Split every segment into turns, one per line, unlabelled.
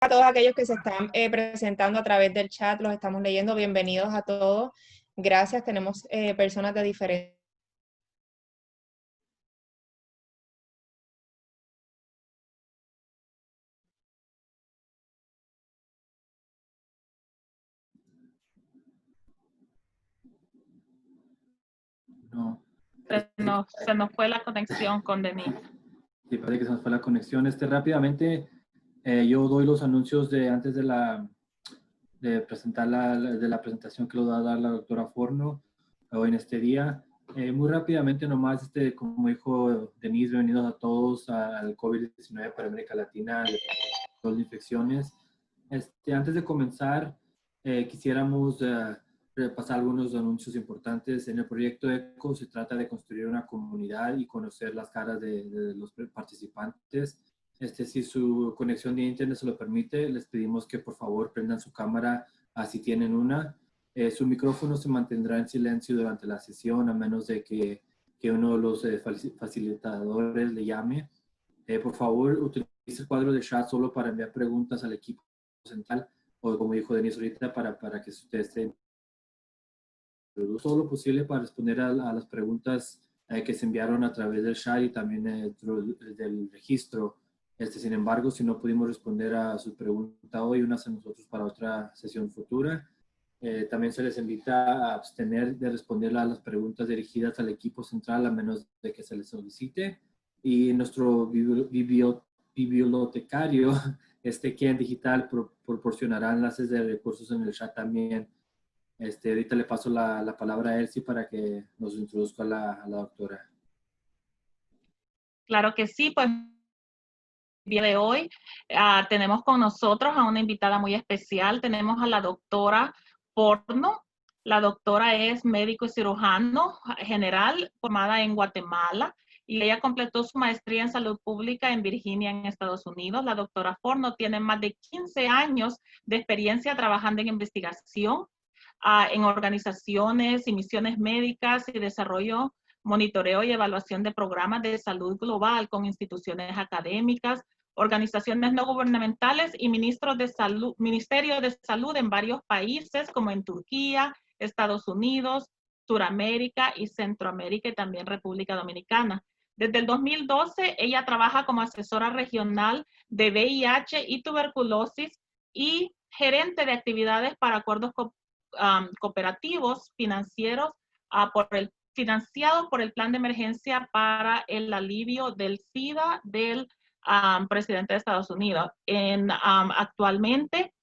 A todos aquellos que se están presentando a través del chat, los estamos leyendo. Bienvenidos a todos. Gracias. Tenemos personas de diferentes.
No.
Se nos fue la conexión con Denise.
Sí, parece que se nos fue la conexión. Rápidamente, yo doy los anuncios de antes de presentar de la presentación que lo va a dar la doctora Forno hoy en este día. Muy rápidamente nomás, como dijo Denise, bienvenidos a todos al COVID-19 para América Latina, de infecciones. Antes de comenzar, quisiéramos repasar algunos anuncios importantes. En el proyecto ECO se trata de construir una comunidad y conocer las caras de los participantes. Si su conexión de internet se lo permite, les pedimos que por favor prendan su cámara si tienen una. Su micrófono se mantendrá en silencio durante la sesión a menos de que uno de los facilitadores le llame. Por favor, utilice el cuadro de chat solo para enviar preguntas al equipo central o, como dijo Denise ahorita, para que ustedes estén todo lo posible para responder a las preguntas que se enviaron a través del chat y también del registro. Sin embargo, si no pudimos responder a su pregunta hoy, unas a nosotros para otra sesión futura. También se les invita a abstener de responder a las preguntas dirigidas al equipo central a menos de que se les solicite. Y nuestro bibliotecario, Ken Digital, proporcionará enlaces de recursos en el chat también. Ahorita le paso la palabra a Elsie para que nos introduzca a la doctora.
Claro que sí, pues el día de hoy tenemos con nosotros a una invitada muy especial. Tenemos a la doctora Forno. La doctora es médico y cirujano general formada en Guatemala y ella completó su maestría en salud pública en Virginia, en Estados Unidos. La doctora Forno tiene más de 15 años de experiencia trabajando en investigación en organizaciones y misiones médicas y desarrollo, monitoreo y evaluación de programas de salud global con instituciones académicas, organizaciones no gubernamentales y ministerios de salud en varios países como en Turquía, Estados Unidos, Suramérica y Centroamérica y también República Dominicana. Desde el 2012, ella trabaja como asesora regional de VIH y tuberculosis y gerente de actividades para acuerdos cooperativos financieros financiados por el Plan de Emergencia para el Alivio del SIDA del presidente de Estados Unidos. Actualmente,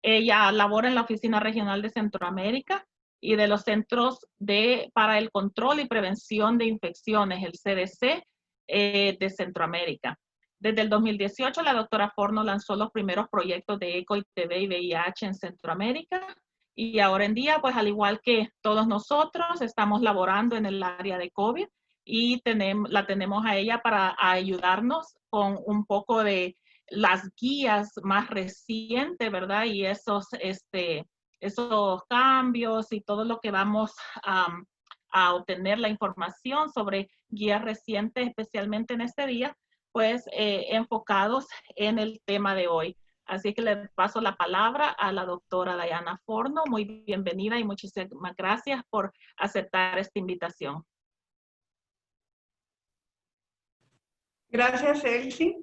ella labora en la Oficina Regional de Centroamérica y de los Centros para el Control y Prevención de Infecciones, el CDC, de Centroamérica. Desde el 2018, la doctora Forno lanzó los primeros proyectos de ECO, ITB y VIH en Centroamérica. Y ahora en día, pues al igual que todos nosotros, estamos laborando en el área de COVID y la tenemos a ella para ayudarnos con un poco de las guías más recientes, ¿verdad? Y esos cambios y todo lo que vamos a obtener la información sobre guías recientes, especialmente en este día, pues enfocados en el tema de hoy. Así que le paso la palabra a la doctora Diana Forno. Muy bienvenida y muchísimas gracias por aceptar esta invitación.
Gracias, Elsie,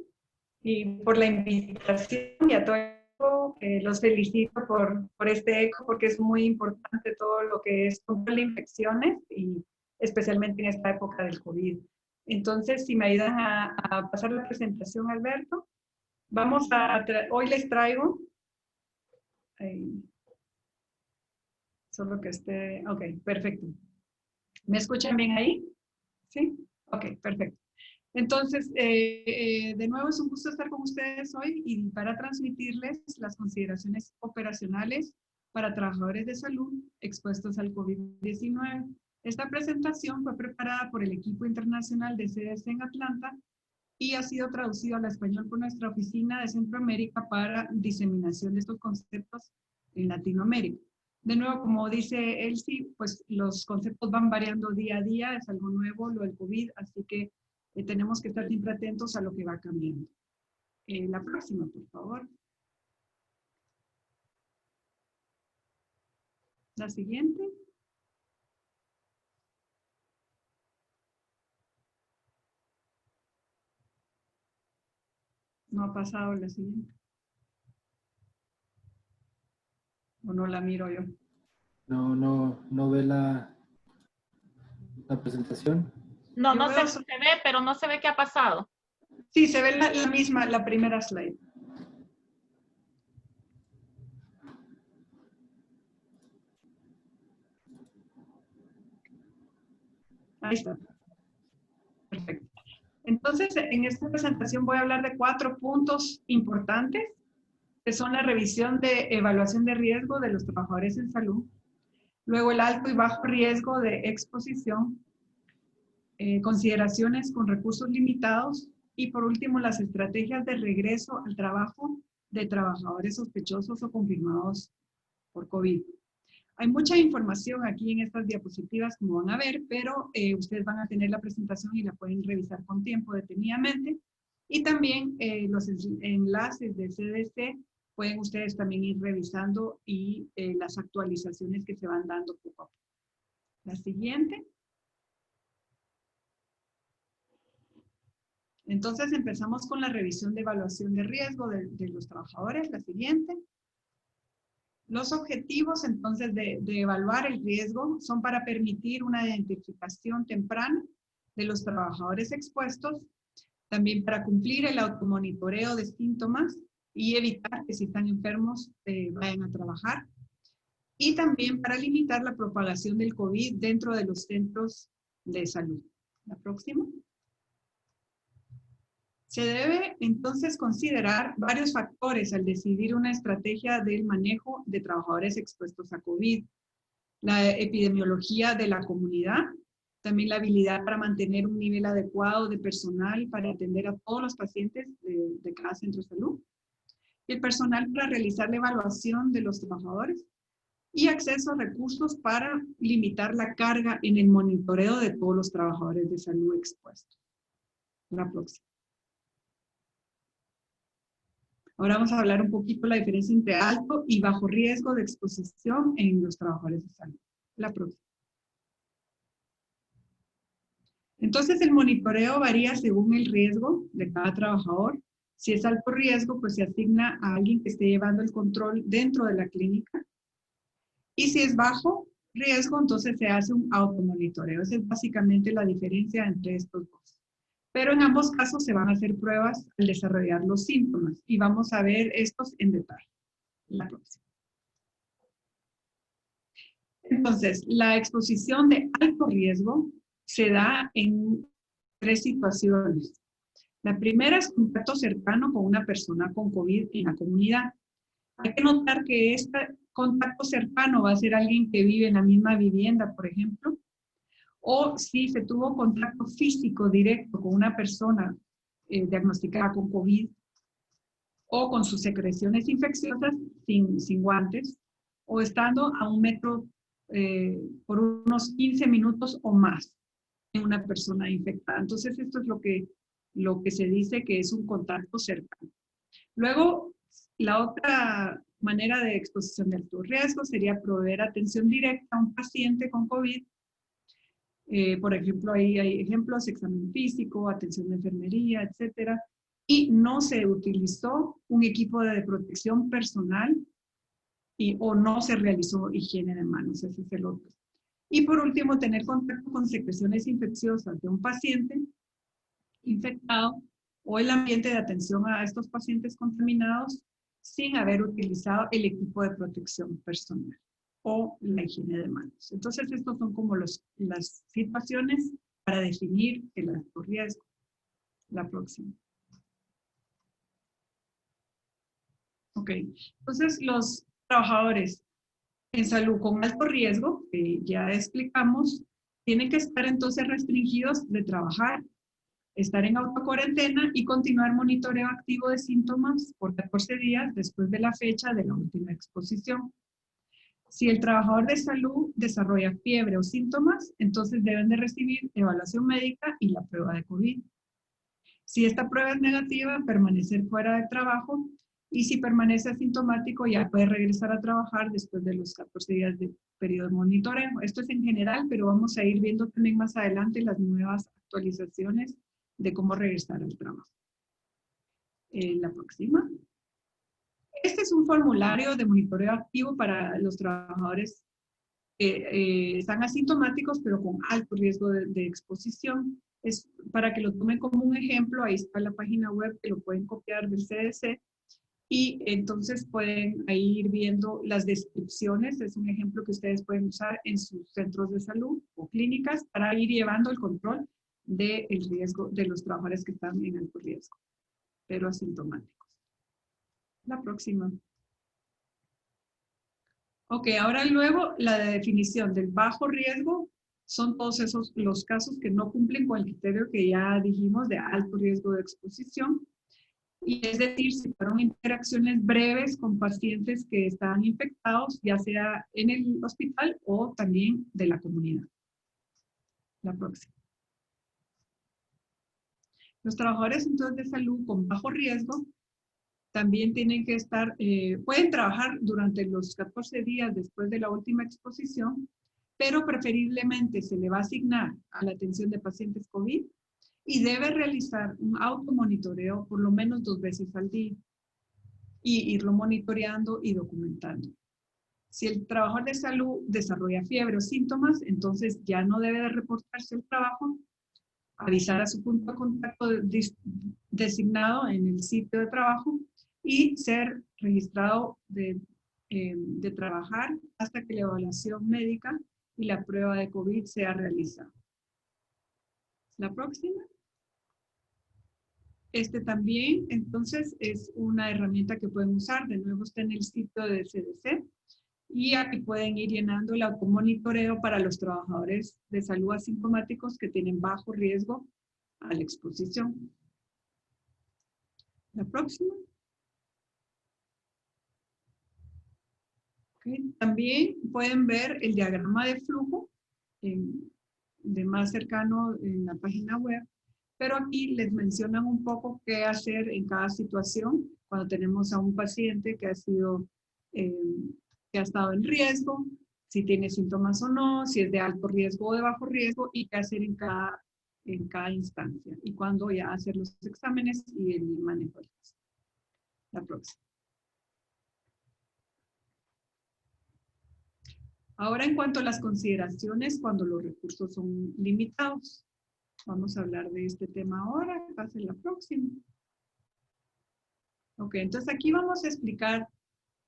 y por la invitación y a todos los felicito por este ECO porque es muy importante todo lo que es control de infecciones y especialmente en esta época del COVID. Entonces, si me ayudan a pasar la presentación, Alberto. Hoy les traigo, solo que esté, ok, perfecto. ¿Me escuchan bien ahí? ¿Sí? Ok, perfecto. Entonces, de nuevo es un gusto estar con ustedes hoy y para transmitirles las consideraciones operacionales para trabajadores de salud expuestos al COVID-19. Esta presentación fue preparada por el equipo internacional de CDC en Atlanta y ha sido traducido al español por nuestra oficina de Centroamérica para diseminación de estos conceptos en Latinoamérica. De nuevo, como dice Elsie, pues los conceptos van variando día a día, es algo nuevo lo del COVID, así que tenemos que estar siempre atentos a lo que va cambiando. La próxima, por favor. La siguiente. No ha pasado la siguiente. ¿O no la miro yo?
No ve la presentación.
No,
Yo
no
veo
se ve, pero no se ve qué ha pasado.
Sí, se ve la misma, la primera slide. Ahí está. Perfecto. Entonces, en esta presentación voy a hablar de 4 puntos importantes, que son la revisión de evaluación de riesgo de los trabajadores en salud, luego el alto y bajo riesgo de exposición, consideraciones con recursos limitados y por último las estrategias de regreso al trabajo de trabajadores sospechosos o confirmados por COVID. Hay mucha información aquí en estas diapositivas, como van a ver, pero ustedes van a tener la presentación y la pueden revisar con tiempo detenidamente. Y también los enlaces de CDC pueden ustedes también ir revisando y las actualizaciones que se van dando poco a poco. La siguiente. Entonces empezamos con la revisión de evaluación de riesgo de los trabajadores. La siguiente. Los objetivos, entonces, de evaluar el riesgo son para permitir una identificación temprana de los trabajadores expuestos, también para cumplir el automonitoreo de síntomas y evitar que si están enfermos vayan a trabajar, y también para limitar la propagación del COVID dentro de los centros de salud. La próxima. Se debe entonces considerar varios factores al decidir una estrategia del manejo de trabajadores expuestos a COVID. La epidemiología de la comunidad, también la habilidad para mantener un nivel adecuado de personal para atender a todos los pacientes de cada centro de salud, el personal para realizar la evaluación de los trabajadores y acceso a recursos para limitar la carga en el monitoreo de todos los trabajadores de salud expuestos. La próxima. Ahora vamos a hablar un poquito de la diferencia entre alto y bajo riesgo de exposición en los trabajadores de salud. La próxima. Entonces, el monitoreo varía según el riesgo de cada trabajador. Si es alto riesgo, pues se asigna a alguien que esté llevando el control dentro de la clínica. Y si es bajo riesgo, entonces se hace un automonitoreo. Esa es básicamente la diferencia entre estos dos. Pero en ambos casos se van a hacer pruebas al desarrollar los síntomas y vamos a ver estos en detalle. La próxima. Entonces, la exposición de alto riesgo se da en 3 situaciones. La primera es contacto cercano con una persona con COVID en la comunidad. Hay que notar que este contacto cercano va a ser alguien que vive en la misma vivienda, por ejemplo, o si se tuvo contacto físico directo con una persona diagnosticada con COVID o con sus secreciones infecciosas sin guantes o estando a 1 metro por unos 15 minutos o más en una persona infectada. Entonces esto es lo que se dice que es un contacto cercano. Luego, la otra manera de exposición de alto riesgo sería proveer atención directa a un paciente con COVID. Por ejemplo, ahí hay ejemplos, examen físico, atención de enfermería, etcétera. Y no se utilizó un equipo de protección personal o no se realizó higiene de manos, ese es el otro. Y por último, tener contacto con secreciones infecciosas de un paciente infectado o el ambiente de atención a estos pacientes contaminados sin haber utilizado el equipo de protección personal o la higiene de manos. Entonces, estos son como las situaciones para definir el alto riesgo. La próxima. Ok, entonces los trabajadores en salud con alto riesgo, que ya explicamos, tienen que estar entonces restringidos de trabajar, estar en autocuarentena y continuar monitoreo activo de síntomas por 14 días después de la fecha de la última exposición. Si el trabajador de salud desarrolla fiebre o síntomas, entonces deben de recibir evaluación médica y la prueba de COVID. Si esta prueba es negativa, permanecer fuera de trabajo Y si permanece asintomático, ya puede regresar a trabajar después de los 14 días de periodo de monitoreo. Esto es en general, pero vamos a ir viendo también más adelante las nuevas actualizaciones de cómo regresar al trabajo. La próxima. Este es un formulario de monitoreo activo para los trabajadores que están asintomáticos, pero con alto riesgo de exposición. Es para que lo tomen como un ejemplo. Ahí está la página web que lo pueden copiar del CDC. Y entonces pueden ahí ir viendo las descripciones. Es un ejemplo que ustedes pueden usar en sus centros de salud o clínicas para ir llevando el control del riesgo de los trabajadores que están en alto riesgo, pero asintomáticos. La próxima. Ok, ahora luego la definición del bajo riesgo son todos esos los casos que no cumplen con el criterio que ya dijimos de alto riesgo de exposición. Y es decir, si fueron interacciones breves con pacientes que estaban infectados, ya sea en el hospital o también de la comunidad. La próxima. Los trabajadores entonces de salud con bajo riesgo también tienen que estar, pueden trabajar durante los 14 días después de la última exposición, pero preferiblemente se le va a asignar a la atención de pacientes COVID y debe realizar un automonitoreo por lo menos 2 veces al día y irlo monitoreando y documentando. Si el trabajador de salud desarrolla fiebre o síntomas, entonces ya no debe de reportarse el trabajo, avisar a su punto de contacto designado en el sitio de trabajo y ser registrado de trabajar hasta que la evaluación médica y la prueba de COVID sea realizada. La próxima. Este también, entonces, es una herramienta que pueden usar. De nuevo está en el sitio del CDC. Y aquí pueden ir llenando el automonitoreo para los trabajadores de salud asintomáticos que tienen bajo riesgo a la exposición. La próxima. Okay. También pueden ver el diagrama de flujo de más cercano en la página web. Pero aquí les mencionan un poco qué hacer en cada situación cuando tenemos a un paciente que ha sido, que ha estado en riesgo, si tiene síntomas o no, si es de alto riesgo o de bajo riesgo y qué hacer en cada instancia. Y cuándo ya hacer los exámenes y el manejo. La próxima. Ahora en cuanto a las consideraciones cuando los recursos son limitados. Vamos a hablar de este tema ahora, pase la próxima. Ok, entonces aquí vamos a explicar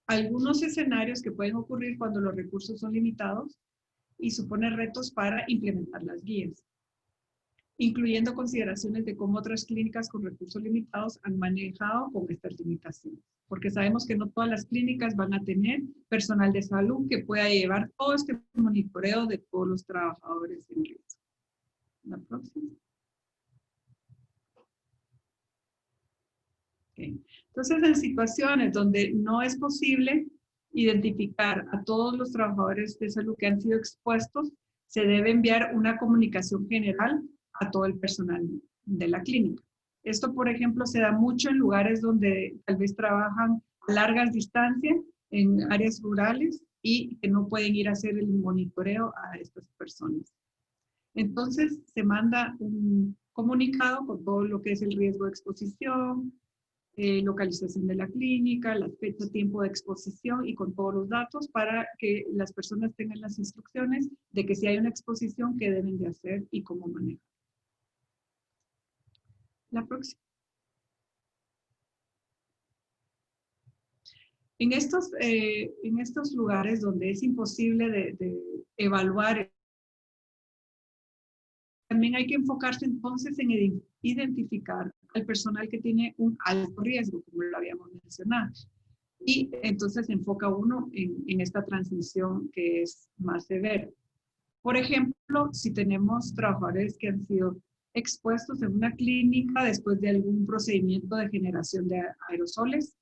algunos escenarios que pueden ocurrir cuando los recursos son limitados y supone retos para implementar las guías, incluyendo consideraciones de cómo otras clínicas con recursos limitados han manejado con estas limitaciones. Porque sabemos que no todas las clínicas van a tener personal de salud que pueda llevar todo este monitoreo de todos los trabajadores en riesgo. La próxima. Okay. Entonces, en situaciones donde no es posible identificar a todos los trabajadores de salud que han sido expuestos, se debe enviar una comunicación general a todo el personal de la clínica. Esto, por ejemplo, se da mucho en lugares donde tal vez trabajan a largas distancias, en áreas rurales, y que no pueden ir a hacer el monitoreo a estas personas. Entonces, se manda un comunicado con todo lo que es el riesgo de exposición, localización de la clínica, la fecha, tiempo de exposición y con todos los datos para que las personas tengan las instrucciones de que si hay una exposición, qué deben de hacer y cómo manejar. La próxima. En estos lugares donde es imposible de evaluar, también hay que enfocarse entonces en identificar al personal que tiene un alto riesgo, como lo habíamos mencionado. Y entonces se enfoca uno en esta transmisión que es más severa. Por ejemplo, si tenemos trabajadores que han sido expuestos en una clínica después de algún procedimiento de generación de aerosoles,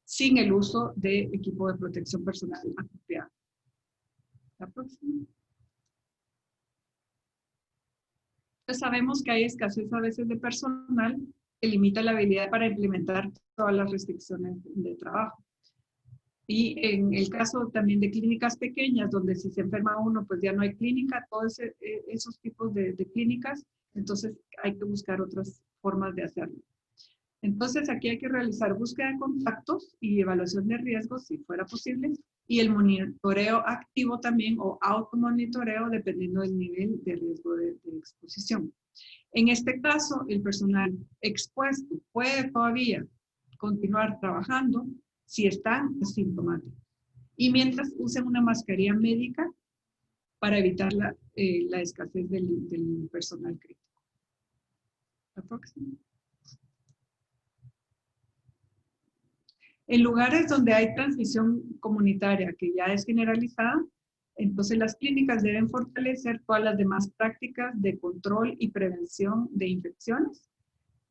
sin el uso de equipo de protección personal apropiado. La próxima. Entonces sabemos que hay escasez a veces de personal que limita la habilidad para implementar todas las restricciones de trabajo. Y en el caso también de clínicas pequeñas, donde si se enferma uno, pues ya no hay clínica, todos esos tipos de clínicas, entonces hay que buscar otras formas de hacerlo. Entonces aquí hay que realizar búsqueda de contactos y evaluación de riesgos, si fuera posible, y el monitoreo activo también, o automonitoreo, dependiendo del nivel de riesgo de exposición. En este caso, el personal expuesto puede todavía continuar trabajando si están asintomáticos. Y mientras usen una mascarilla médica para evitar la escasez del personal crítico. La próxima. En lugares donde hay transmisión comunitaria que ya es generalizada, entonces las clínicas deben fortalecer todas las demás prácticas de control y prevención de infecciones.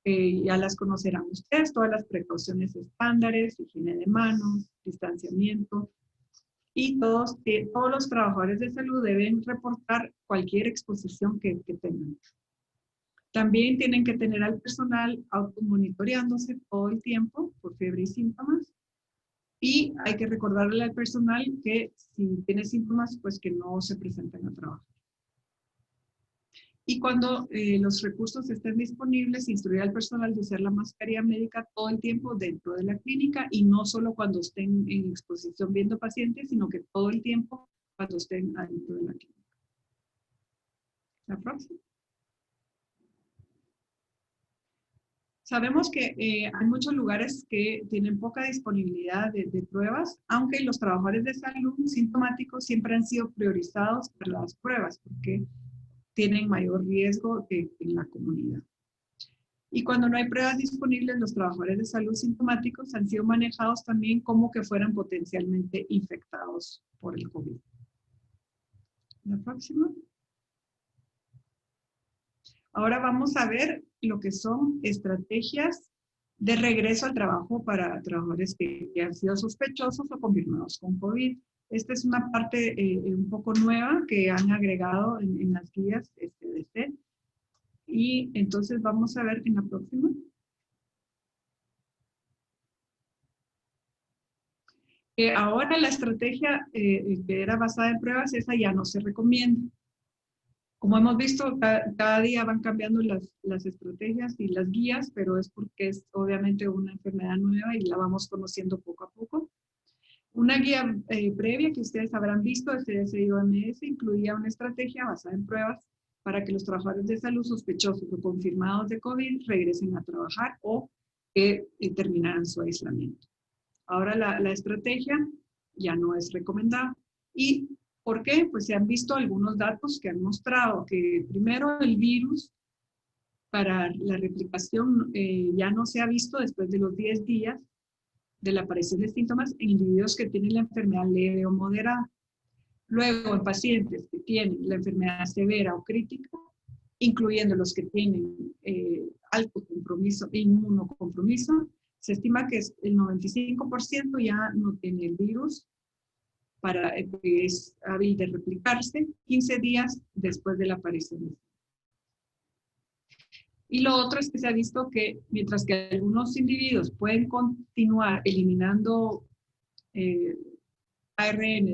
Ya las conocerán ustedes, todas las precauciones estándares, higiene de manos, distanciamiento, y todos los trabajadores de salud deben reportar cualquier exposición que tengan. También tienen que tener al personal automonitoreándose todo el tiempo por fiebre y síntomas. Y hay que recordarle al personal que si tiene síntomas, pues que no se presenten a trabajar. Y cuando los recursos estén disponibles, instruir al personal de usar la mascarilla médica todo el tiempo dentro de la clínica y no solo cuando estén en exposición viendo pacientes, sino que todo el tiempo cuando estén adentro de la clínica. La próxima. Sabemos que hay muchos lugares que tienen poca disponibilidad de pruebas, aunque los trabajadores de salud sintomáticos siempre han sido priorizados para las pruebas, porque tienen mayor riesgo en la comunidad. Y cuando no hay pruebas disponibles, los trabajadores de salud sintomáticos han sido manejados también como que fueran potencialmente infectados por el COVID. La próxima. Ahora vamos a ver lo que son estrategias de regreso al trabajo para trabajadores que han sido sospechosos o confirmados con COVID. Esta es una parte un poco nueva que han agregado en las guías de CDC. Y entonces vamos a ver en la próxima. Ahora la estrategia que era basada en pruebas, esa ya no se recomienda. Como hemos visto, cada día van cambiando las estrategias y las guías, pero es porque es obviamente una enfermedad nueva y la vamos conociendo poco a poco. Una guía previa que ustedes habrán visto de CDC y OMS incluía una estrategia basada en pruebas para que los trabajadores de salud sospechosos o confirmados de COVID regresen a trabajar o que terminaran su aislamiento. Ahora la estrategia ya no es recomendada. ¿Y por qué? Pues se han visto algunos datos que han mostrado que primero el virus para la replicación ya no se ha visto después de los 10 días de la aparición de síntomas en individuos que tienen la enfermedad leve o moderada. Luego, en pacientes que tienen la enfermedad severa o crítica, incluyendo los que tienen alto compromiso e inmunocompromiso, se estima que el 95% ya no tiene el virus, que es hábil de replicarse 15 días después de la aparición. Y lo otro es que se ha visto que mientras que algunos individuos pueden continuar eliminando ARN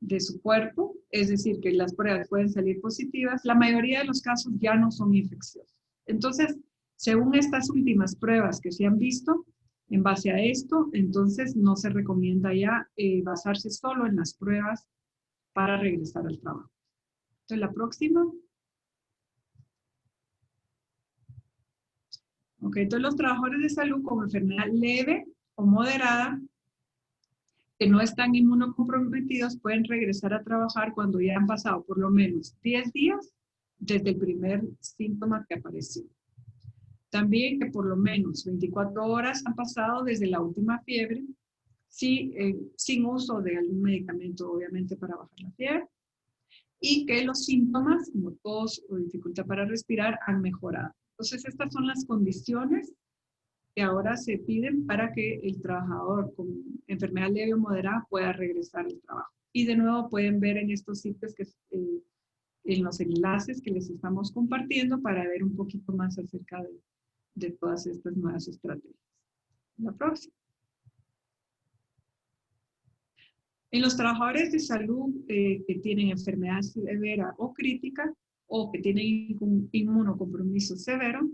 de su cuerpo, es decir, que las pruebas pueden salir positivas, la mayoría de los casos ya no son infecciosos. Entonces, según estas últimas pruebas que se han visto, en base a esto, entonces no se recomienda ya basarse solo en las pruebas para regresar al trabajo. Entonces, la próxima. Ok, entonces los trabajadores de salud con enfermedad leve o moderada que no están inmunocomprometidos pueden regresar a trabajar cuando ya han pasado por lo menos 10 días desde el primer síntoma que apareció. También que por lo menos 24 horas han pasado desde la última fiebre, sin uso de algún medicamento, obviamente, para bajar la fiebre, y que los síntomas, como tos o dificultad para respirar, han mejorado. Entonces, estas son las condiciones que ahora se piden para que el trabajador con enfermedad leve o moderada pueda regresar al trabajo. Y de nuevo pueden ver en estos sitios, en los enlaces que les estamos compartiendo para ver un poquito más acerca de todas estas nuevas estrategias. La próxima. En los trabajadores de salud que tienen enfermedad severa o crítica o que tienen inmunocompromiso severo,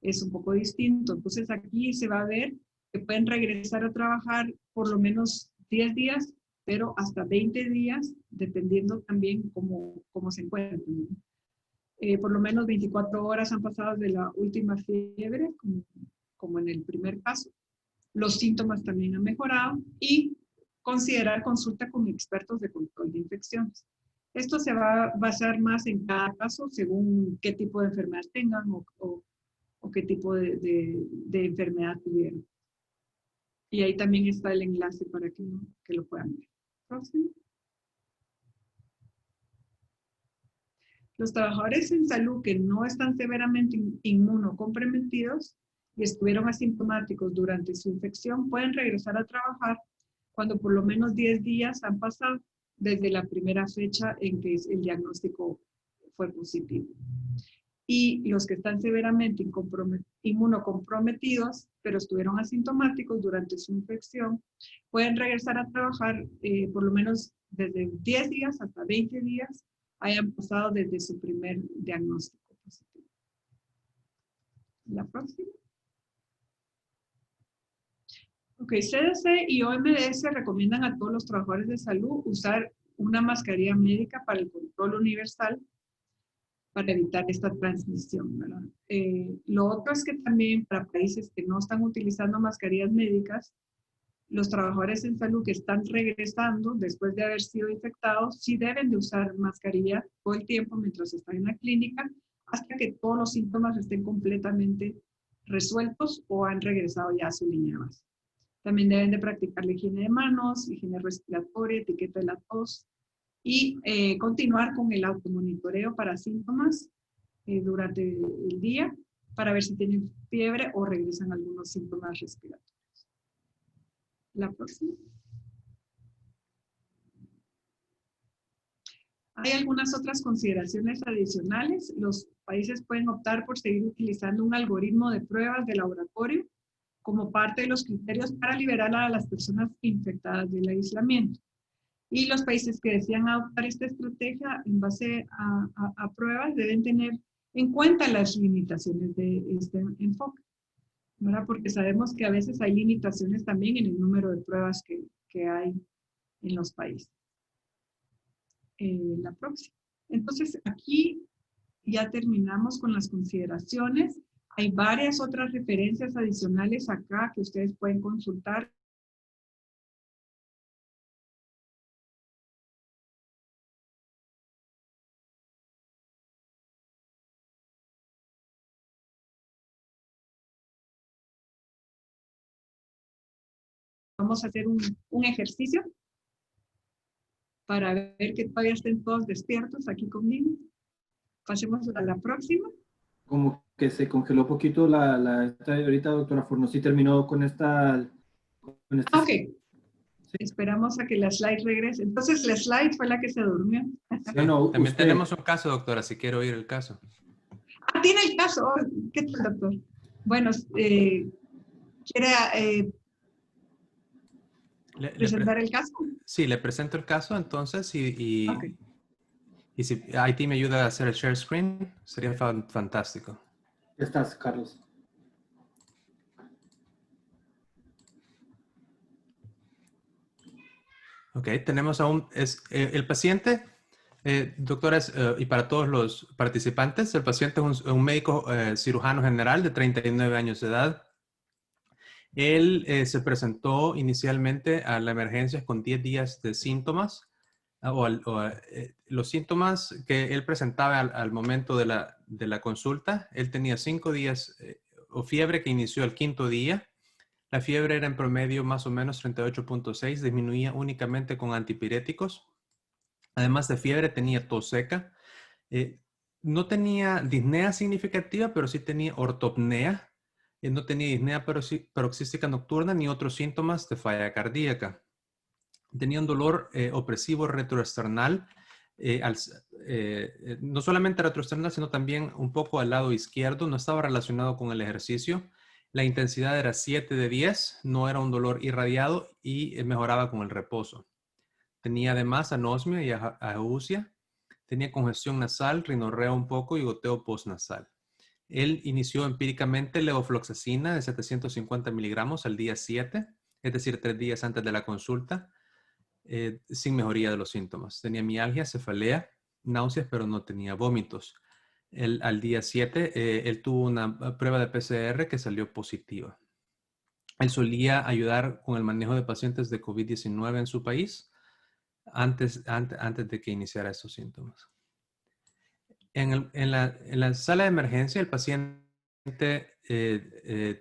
es un poco distinto. Entonces aquí se va a ver que pueden regresar a trabajar por lo menos 10 días, pero hasta 20 días, dependiendo también cómo se encuentran. Por lo menos 24 horas han pasado de la última fiebre, como en el primer caso. Los síntomas también han mejorado y considerar consulta con expertos de control de infecciones. Esto se va a basar más en cada caso según qué tipo de enfermedad tengan o qué tipo de enfermedad tuvieron. Y ahí también está el enlace para que lo puedan ver. Próximo. Los trabajadores en salud que no están severamente inmunocomprometidos y estuvieron asintomáticos durante su infección pueden regresar a trabajar cuando por lo menos 10 días han pasado desde la primera fecha en que el diagnóstico fue positivo. Y los que están severamente inmunocomprometidos, pero estuvieron asintomáticos durante su infección, pueden regresar a trabajar por lo menos desde 10 días hasta 20 días hayan pasado desde su primer diagnóstico positivo. La próxima. Ok, CDC y OMS recomiendan a todos los trabajadores de salud usar una mascarilla médica para el control universal para evitar esta transmisión, ¿verdad? Lo otro es que también para países que no están utilizando mascarillas médicas, los trabajadores en salud que están regresando después de haber sido infectados, sí deben de usar mascarilla todo el tiempo mientras están en la clínica, hasta que todos los síntomas estén completamente resueltos o han regresado ya a su línea base. También deben de practicar la higiene de manos, higiene respiratoria, etiqueta de la tos y continuar con el automonitoreo para síntomas durante el día para ver si tienen fiebre o regresan algunos síntomas respiratorios. La próxima. Hay algunas otras consideraciones adicionales. Los países pueden optar por seguir utilizando un algoritmo de pruebas de laboratorio como parte de los criterios para liberar a las personas infectadas del aislamiento. Y los países que desean adoptar esta estrategia en base a pruebas deben tener en cuenta las limitaciones de este enfoque, ¿verdad? Porque sabemos que a veces hay limitaciones también en el número de pruebas que hay en los países. La próxima. Entonces, aquí ya terminamos con las consideraciones. Hay varias otras referencias adicionales acá que ustedes pueden consultar. Vamos a hacer un ejercicio para ver que todavía estén todos despiertos aquí conmigo. Pasemos a la próxima.
Como que se congeló un poquito ahorita, doctora Forno, sí terminó con esta...
Ok. Sí. Esperamos a que la slide regrese. Entonces, la slide fue la que se durmió.
Sí, no, también tenemos un caso, doctora, si quiere oír el caso.
Ah, tiene el caso. ¿Qué tal, doctor? Bueno, ¿quiere presentar el caso?
Sí, le presento el caso, entonces,
Okay.
Y si IT me ayuda a hacer el share screen, sería fantástico.
Ya estás, Carlos.
Ok, tenemos el paciente, doctores, y para todos los participantes, el paciente es un médico cirujano general de 39 años de edad. Él se presentó inicialmente a la emergencia con 10 días de síntomas, los síntomas que él presentaba al momento de la consulta. Él tenía 5 días o fiebre que inició el 5º día. La fiebre era en promedio más o menos 38.6, disminuía únicamente con antipiréticos. Además de fiebre, tenía tos seca. No tenía disnea significativa, pero sí tenía ortopnea. No tenía disnea paroxística nocturna ni otros síntomas de falla cardíaca. Tenía un dolor opresivo retroesternal no solamente retroesternal, sino también un poco al lado izquierdo. No estaba relacionado con el ejercicio. La intensidad era 7 de 10, no era un dolor irradiado y mejoraba con el reposo. Tenía además anosmia y ageusia. Tenía congestión nasal, rinorrea un poco y goteo postnasal. Él inició empíricamente levofloxacina de 750 miligramos al día 7, es decir, 3 días antes de la consulta, sin mejoría de los síntomas. Tenía mialgia, cefalea, náuseas, pero no tenía vómitos. Al día 7, él tuvo una prueba de PCR que salió positiva. Él solía ayudar con el manejo de pacientes de COVID-19 en su país antes de que iniciara estos síntomas. En la sala de emergencia, el paciente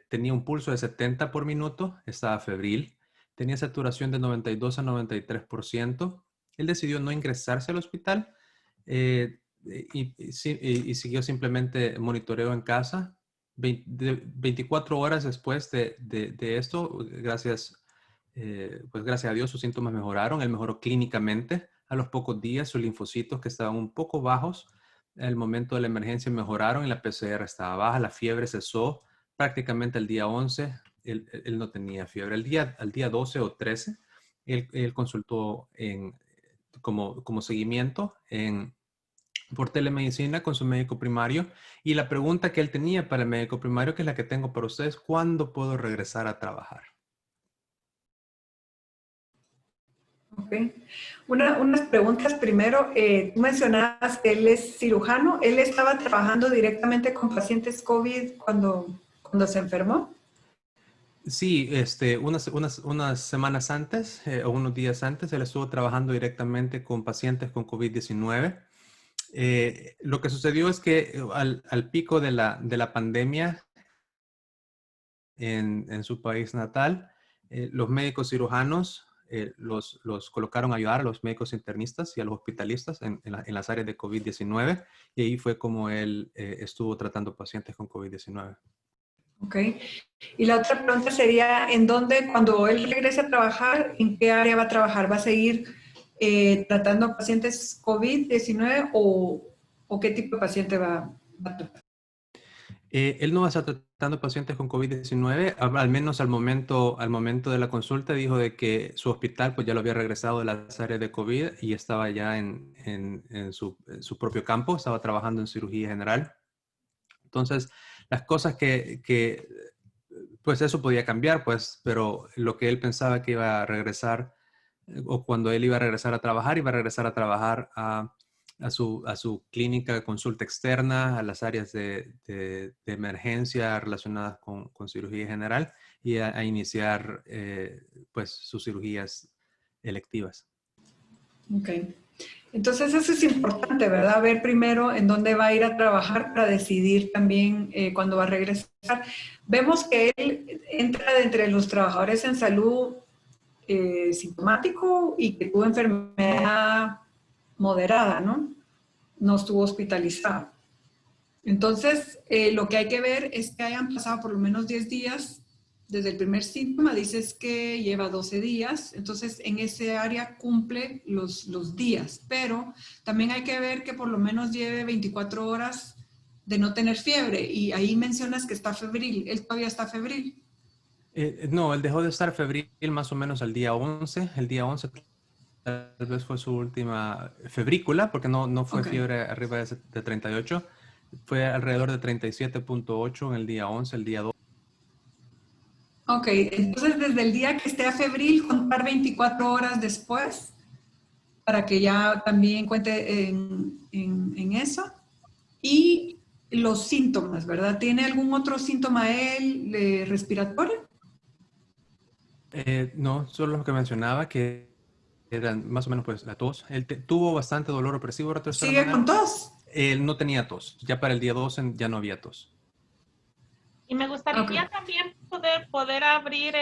tenía un pulso de 70 por minuto, estaba febril, tenía saturación de 92 a 93%. Él decidió no ingresarse al hospital y siguió simplemente monitoreo en casa. 24 horas después de esto, gracias a Dios, sus síntomas mejoraron. Él mejoró clínicamente. A los pocos días, sus linfocitos, que estaban un poco bajos, en el momento de la emergencia mejoraron y la PCR estaba baja. La fiebre cesó prácticamente el día 11. Él no tenía fiebre. Al día 12 o 13, él consultó como seguimiento por telemedicina con su médico primario. Y la pregunta que él tenía para el médico primario, que es la que tengo para ustedes: ¿cuándo puedo regresar a trabajar?
Ok. Unas preguntas primero. Tú mencionabas que él es cirujano. ¿Él estaba trabajando directamente con pacientes COVID cuando se enfermó?
Sí, unas semanas antes o unos días antes, él estuvo trabajando directamente con pacientes con COVID-19. Lo que sucedió es que al pico de la pandemia en su país natal, los médicos cirujanos los colocaron a ayudar a los médicos internistas y a los hospitalistas en las áreas de COVID-19, y ahí fue como él estuvo tratando pacientes con COVID-19.
Ok. Y la otra pregunta sería, cuando él regrese a trabajar, ¿en qué área va a trabajar? ¿Va a seguir tratando pacientes COVID-19 o qué tipo de paciente va a tratar?
Él no va a estar tratando pacientes con COVID-19, al menos al momento de la consulta. Dijo de que su hospital pues ya lo había regresado de las áreas de COVID y estaba ya en su propio campo, estaba trabajando en cirugía general. Entonces, las cosas pues eso podía cambiar, pues, pero lo que él pensaba que iba a regresar, o cuando él iba a regresar a trabajar, iba a regresar a trabajar a su clínica de consulta externa, a las áreas de emergencia relacionadas con cirugía general y a iniciar pues sus cirugías electivas.
Ok. Entonces eso es importante, ¿verdad? Ver primero en dónde va a ir a trabajar para decidir también cuándo va a regresar. Vemos que él entra de entre los trabajadores en salud sintomático y que tuvo enfermedad moderada, ¿no? No estuvo hospitalizado. Entonces, lo que hay que ver es que hayan pasado por lo menos 10 días desde el primer síntoma. Dices que lleva 12 días, entonces en ese área cumple los días, pero también hay que ver que por lo menos lleve 24 horas de no tener fiebre, y ahí mencionas que está febril. ¿Él todavía está febril?
No, él dejó de estar febril más o menos al día 11. El día 11 tal vez fue su última febrícula, porque no fue fiebre arriba de 38. Fue alrededor de 37.8 en el día 11, el día 2.
Ok, entonces desde el día que esté a febril, contar 24 horas después, para que ya también cuente en eso. Y los síntomas, ¿verdad? ¿Tiene algún otro síntoma él respiratorio?
No, solo lo que mencionaba, que eran más o menos pues la tos. Él tuvo bastante dolor opresivo
¿Sigue con tos?
Él no tenía tos. Ya para el día 12 ya no había tos.
Y me gustaría también poder abrir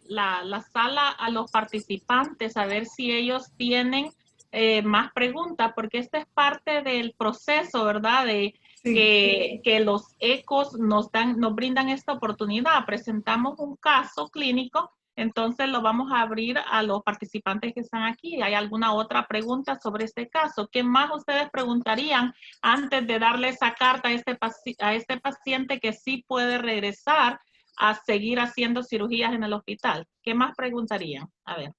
la sala a los participantes, a ver si ellos tienen más preguntas, porque esta es parte del proceso, ¿verdad? Que los ecos nos brindan esta oportunidad. Presentamos un caso clínico Entonces lo vamos a abrir a los participantes que están aquí. ¿Hay alguna otra pregunta sobre este caso? ¿Qué más ustedes preguntarían antes de darle esa carta a este paciente que sí puede regresar a seguir haciendo cirugías en el hospital? ¿Qué más preguntarían? A ver.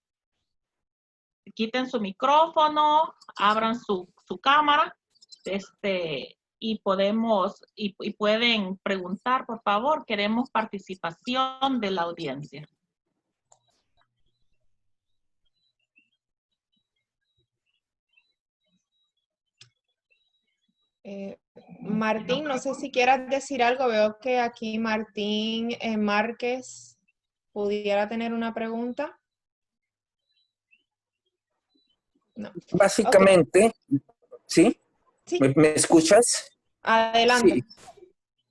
Quiten su micrófono, abran su cámara, y pueden preguntar, por favor. Queremos participación de la audiencia.
Martín, no sé si quieras decir algo. Veo que aquí Martín Márquez pudiera tener una pregunta. No.
Básicamente,
Okay.
¿sí?
Sí.
¿Me escuchas?
Adelante.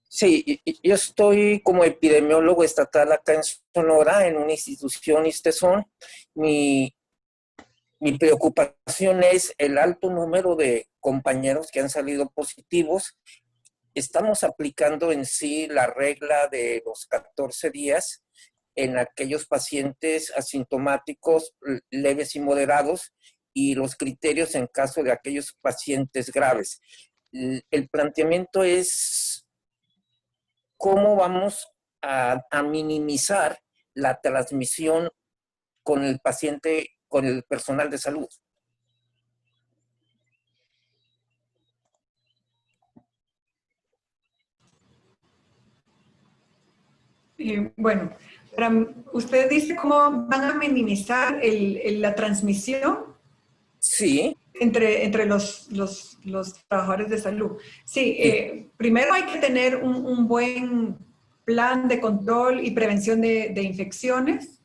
Sí, yo estoy como epidemiólogo estatal acá en Sonora, en una institución ISTESON. Mi preocupación es el alto número de compañeros que han salido positivos. Estamos aplicando en sí la regla de los 14 días en aquellos pacientes asintomáticos leves y moderados, y los criterios en caso de aquellos pacientes graves. El planteamiento es cómo vamos a minimizar la transmisión con el paciente, con el personal de salud.
Bueno, ¿usted dice cómo van a minimizar la transmisión?
Sí.
Entre los trabajadores de salud. Sí, primero hay que tener un buen plan de control y prevención de infecciones,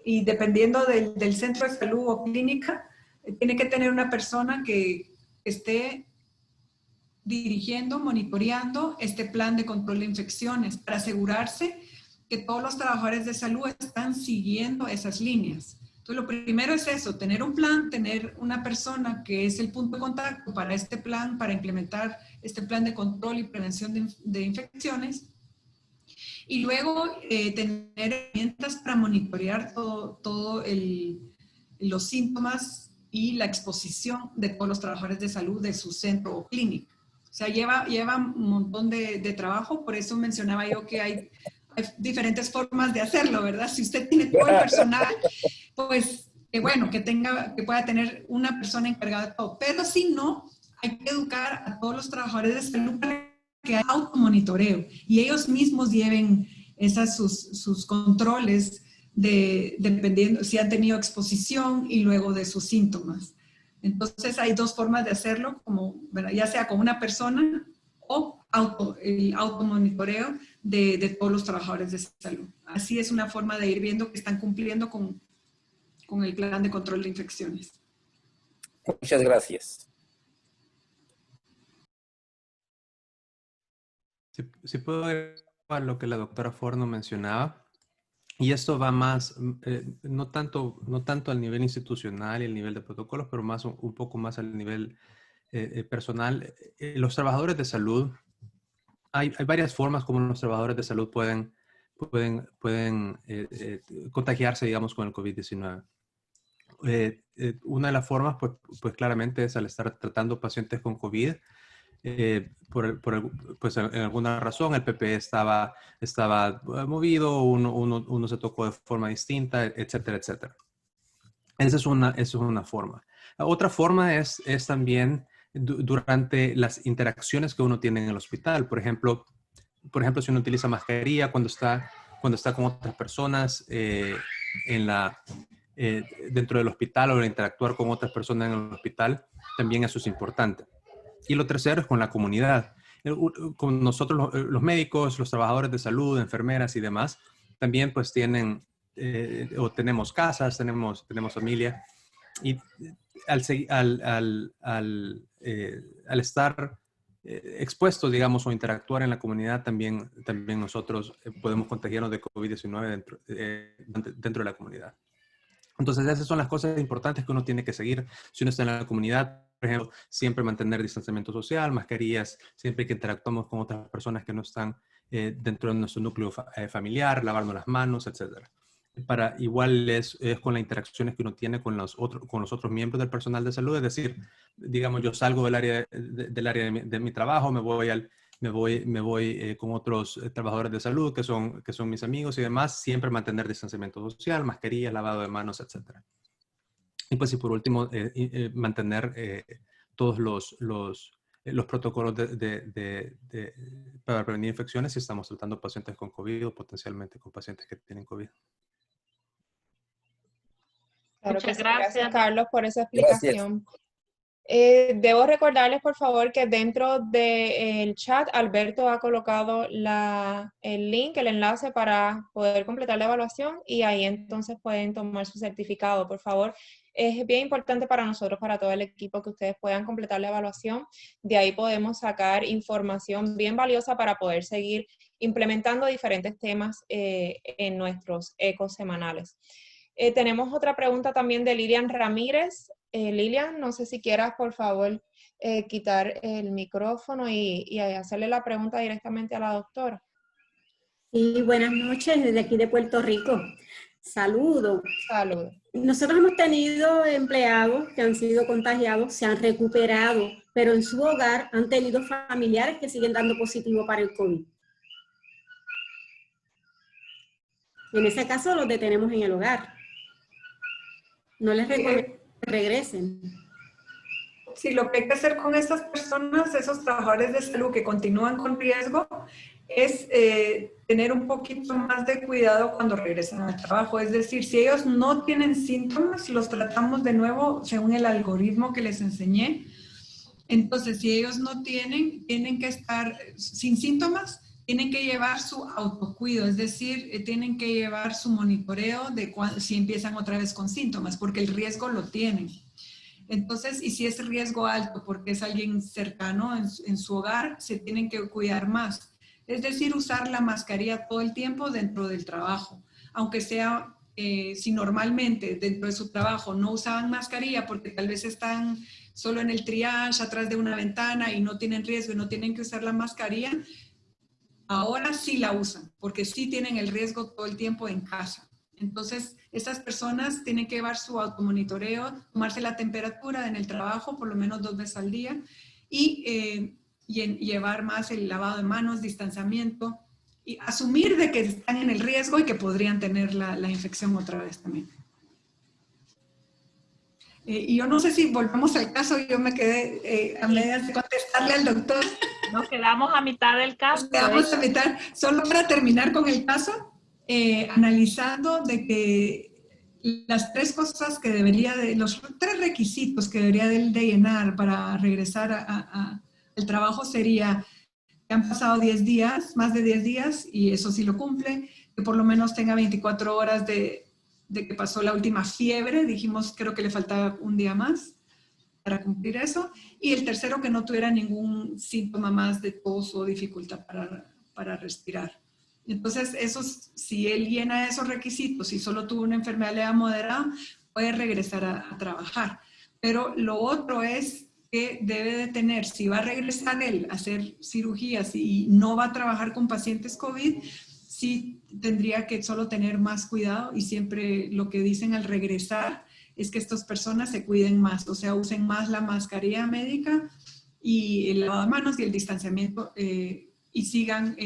y dependiendo del centro de salud o clínica, tiene que tener una persona que esté dirigiendo, monitoreando este plan de control de infecciones para asegurarse que todos los trabajadores de salud están siguiendo esas líneas. Entonces, lo primero es eso, tener un plan, tener una persona que es el punto de contacto para este plan, para implementar este plan de control y prevención de infecciones. Y luego tener herramientas para monitorear todo los síntomas y la exposición de todos los trabajadores de salud de su centro o clínica. O sea, lleva un montón de trabajo, por eso mencionaba yo que hay diferentes formas de hacerlo, ¿verdad? Si usted tiene todo el personal, pues bueno, que pueda tener una persona encargada de todo. Pero si no, hay que educar a todos los trabajadores de salud para que haya automonitoreo y ellos mismos lleven sus controles dependiendo si han tenido exposición y luego de sus síntomas. Entonces hay dos formas de hacerlo, bueno, ya sea con una persona o el automonitoreo de todos los trabajadores de salud. Así es una forma de ir viendo que están cumpliendo con el plan de control de infecciones.
Muchas gracias.
Si puedo agregar a lo que la doctora Forno mencionaba, y esto va más, no tanto al nivel institucional y el nivel de protocolos, pero más un poco más al nivel personal. Los trabajadores de salud, hay varias formas como los trabajadores de salud pueden contagiarse, digamos, con el COVID-19. Una de las formas, pues claramente es al estar tratando pacientes con COVID. Pues en alguna razón el PPE estaba movido, uno se tocó de forma distinta, etcétera, etcétera. Esa es una forma. Otra forma es también durante las interacciones que uno tiene en el hospital. Por ejemplo, si uno utiliza mascarilla cuando está con otras personas dentro del hospital, o interactuar con otras personas en el hospital, también eso es importante. Y lo tercero es con la comunidad. Con nosotros, los médicos, los trabajadores de salud, enfermeras y demás, también pues tienen, o tenemos casas, tenemos familia. Y al estar expuestos, digamos, o interactuar en la comunidad, también nosotros podemos contagiarnos de COVID-19 dentro de la comunidad. Entonces, esas son las cosas importantes que uno tiene que seguir si uno está en la comunidad. Por ejemplo, siempre mantener distanciamiento social, mascarillas, siempre que interactuamos con otras personas que no están dentro de nuestro núcleo familiar, lavarnos las manos, etc. igual es con las interacciones que uno tiene con los otros miembros del personal de salud. Es decir, digamos, yo salgo del área de mi trabajo, me voy con otros trabajadores de salud que son mis amigos y demás, siempre mantener distanciamiento social, mascarillas, lavado de manos, etc. Y pues, y por último, mantener todos los protocolos para prevenir infecciones si estamos tratando pacientes con COVID o potencialmente con pacientes que tienen COVID.
Claro
Muchas
que sí.
gracias.
Gracias, Carlos, por esa
Gracias.
explicación. Debo recordarles, por favor, que dentro del chat, Alberto ha colocado el link, el enlace para poder completar la evaluación y ahí entonces pueden tomar su certificado. Por favor, es bien importante para nosotros, para todo el equipo, que ustedes puedan completar la evaluación. De ahí podemos sacar información bien valiosa para poder seguir implementando diferentes temas en nuestros ecos semanales. Tenemos otra pregunta también de Lilian Ramírez. Lilian, no sé si quieras, por favor, quitar el micrófono y hacerle la pregunta directamente a la doctora.
Sí, buenas noches desde aquí de Puerto Rico. Saludos.
Saludos.
Nosotros hemos tenido empleados que han sido contagiados, se han recuperado, pero en su hogar han tenido familiares que siguen dando positivo para el COVID. En ese caso los detenemos en el hogar. No les recomiendo que regresen.
Sí, lo que hay que hacer con estas personas, esos trabajadores de salud que continúan con riesgo, es tener un poquito más de cuidado cuando regresan al trabajo. Es decir, si ellos no tienen síntomas, los tratamos de nuevo según el algoritmo que les enseñé. Entonces, si ellos no tienen que estar sin síntomas, tienen que llevar su autocuido, es decir, tienen que llevar su monitoreo de si empiezan otra vez con síntomas, porque el riesgo lo tienen. Entonces, y si es riesgo alto porque es alguien cercano en su hogar, se tienen que cuidar más. Es decir, usar la mascarilla todo el tiempo dentro del trabajo. Aunque sea, si normalmente dentro de su trabajo no usaban mascarilla porque tal vez están solo en el triage, atrás de una ventana y no tienen riesgo y no tienen que usar la mascarilla, ahora sí la usan, porque sí tienen el riesgo todo el tiempo en casa. Entonces, esas personas tienen que llevar su automonitoreo, tomarse la temperatura en el trabajo por lo menos 2 veces al día y llevar más el lavado de manos, distanciamiento y asumir de que están en el riesgo y que podrían tener la infección otra vez también. Y yo no sé si volvemos al caso, yo me quedé a medias de contestarle al doctor.
Nos quedamos a mitad del caso.
Nos quedamos a mitad. Solo para terminar con el caso, analizando de que las 3 cosas que los 3 requisitos que debería de llenar para regresar al trabajo sería que han pasado 10 días, más de 10 días, y eso sí lo cumple, que por lo menos tenga 24 horas de que pasó la última fiebre, dijimos, creo que le faltaba un día más para cumplir eso, y el tercero, que no tuviera ningún síntoma más de tos o dificultad para respirar. Entonces, si él llena esos requisitos y solo tuvo una enfermedad leve moderada, puede regresar a trabajar. Pero lo otro es que debe de tener, si va a regresar él a hacer cirugías y no va a trabajar con pacientes COVID, sí tendría que solo tener más cuidado, y siempre lo que dicen al regresar es que estas personas se cuiden más, o sea, usen más la mascarilla médica y el lavado de manos y el distanciamiento y sigan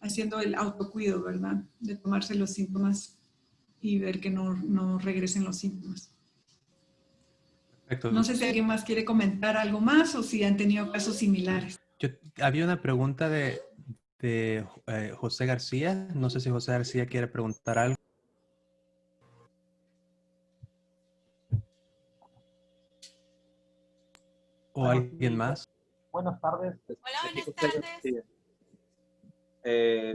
haciendo el autocuido, ¿verdad? De tomarse los síntomas y ver que no regresen los síntomas.
Perfecto.
No sé si alguien más quiere comentar algo más o si han tenido casos similares.
Había una pregunta de José García. No sé si José García quiere preguntar algo. ¿O alguien más?
Buenas tardes.
Hola, buenas tardes.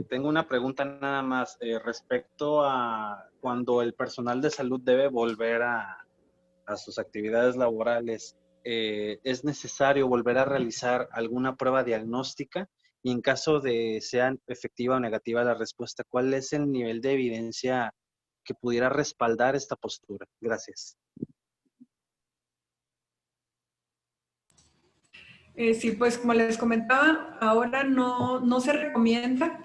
Tengo una pregunta nada más respecto a cuando el personal de salud debe volver a sus actividades laborales. ¿Es necesario volver a realizar alguna prueba diagnóstica? Y en caso de sea efectiva o negativa la respuesta, ¿cuál es el nivel de evidencia que pudiera respaldar esta postura? Gracias.
Sí, pues como les comentaba, ahora no se recomienda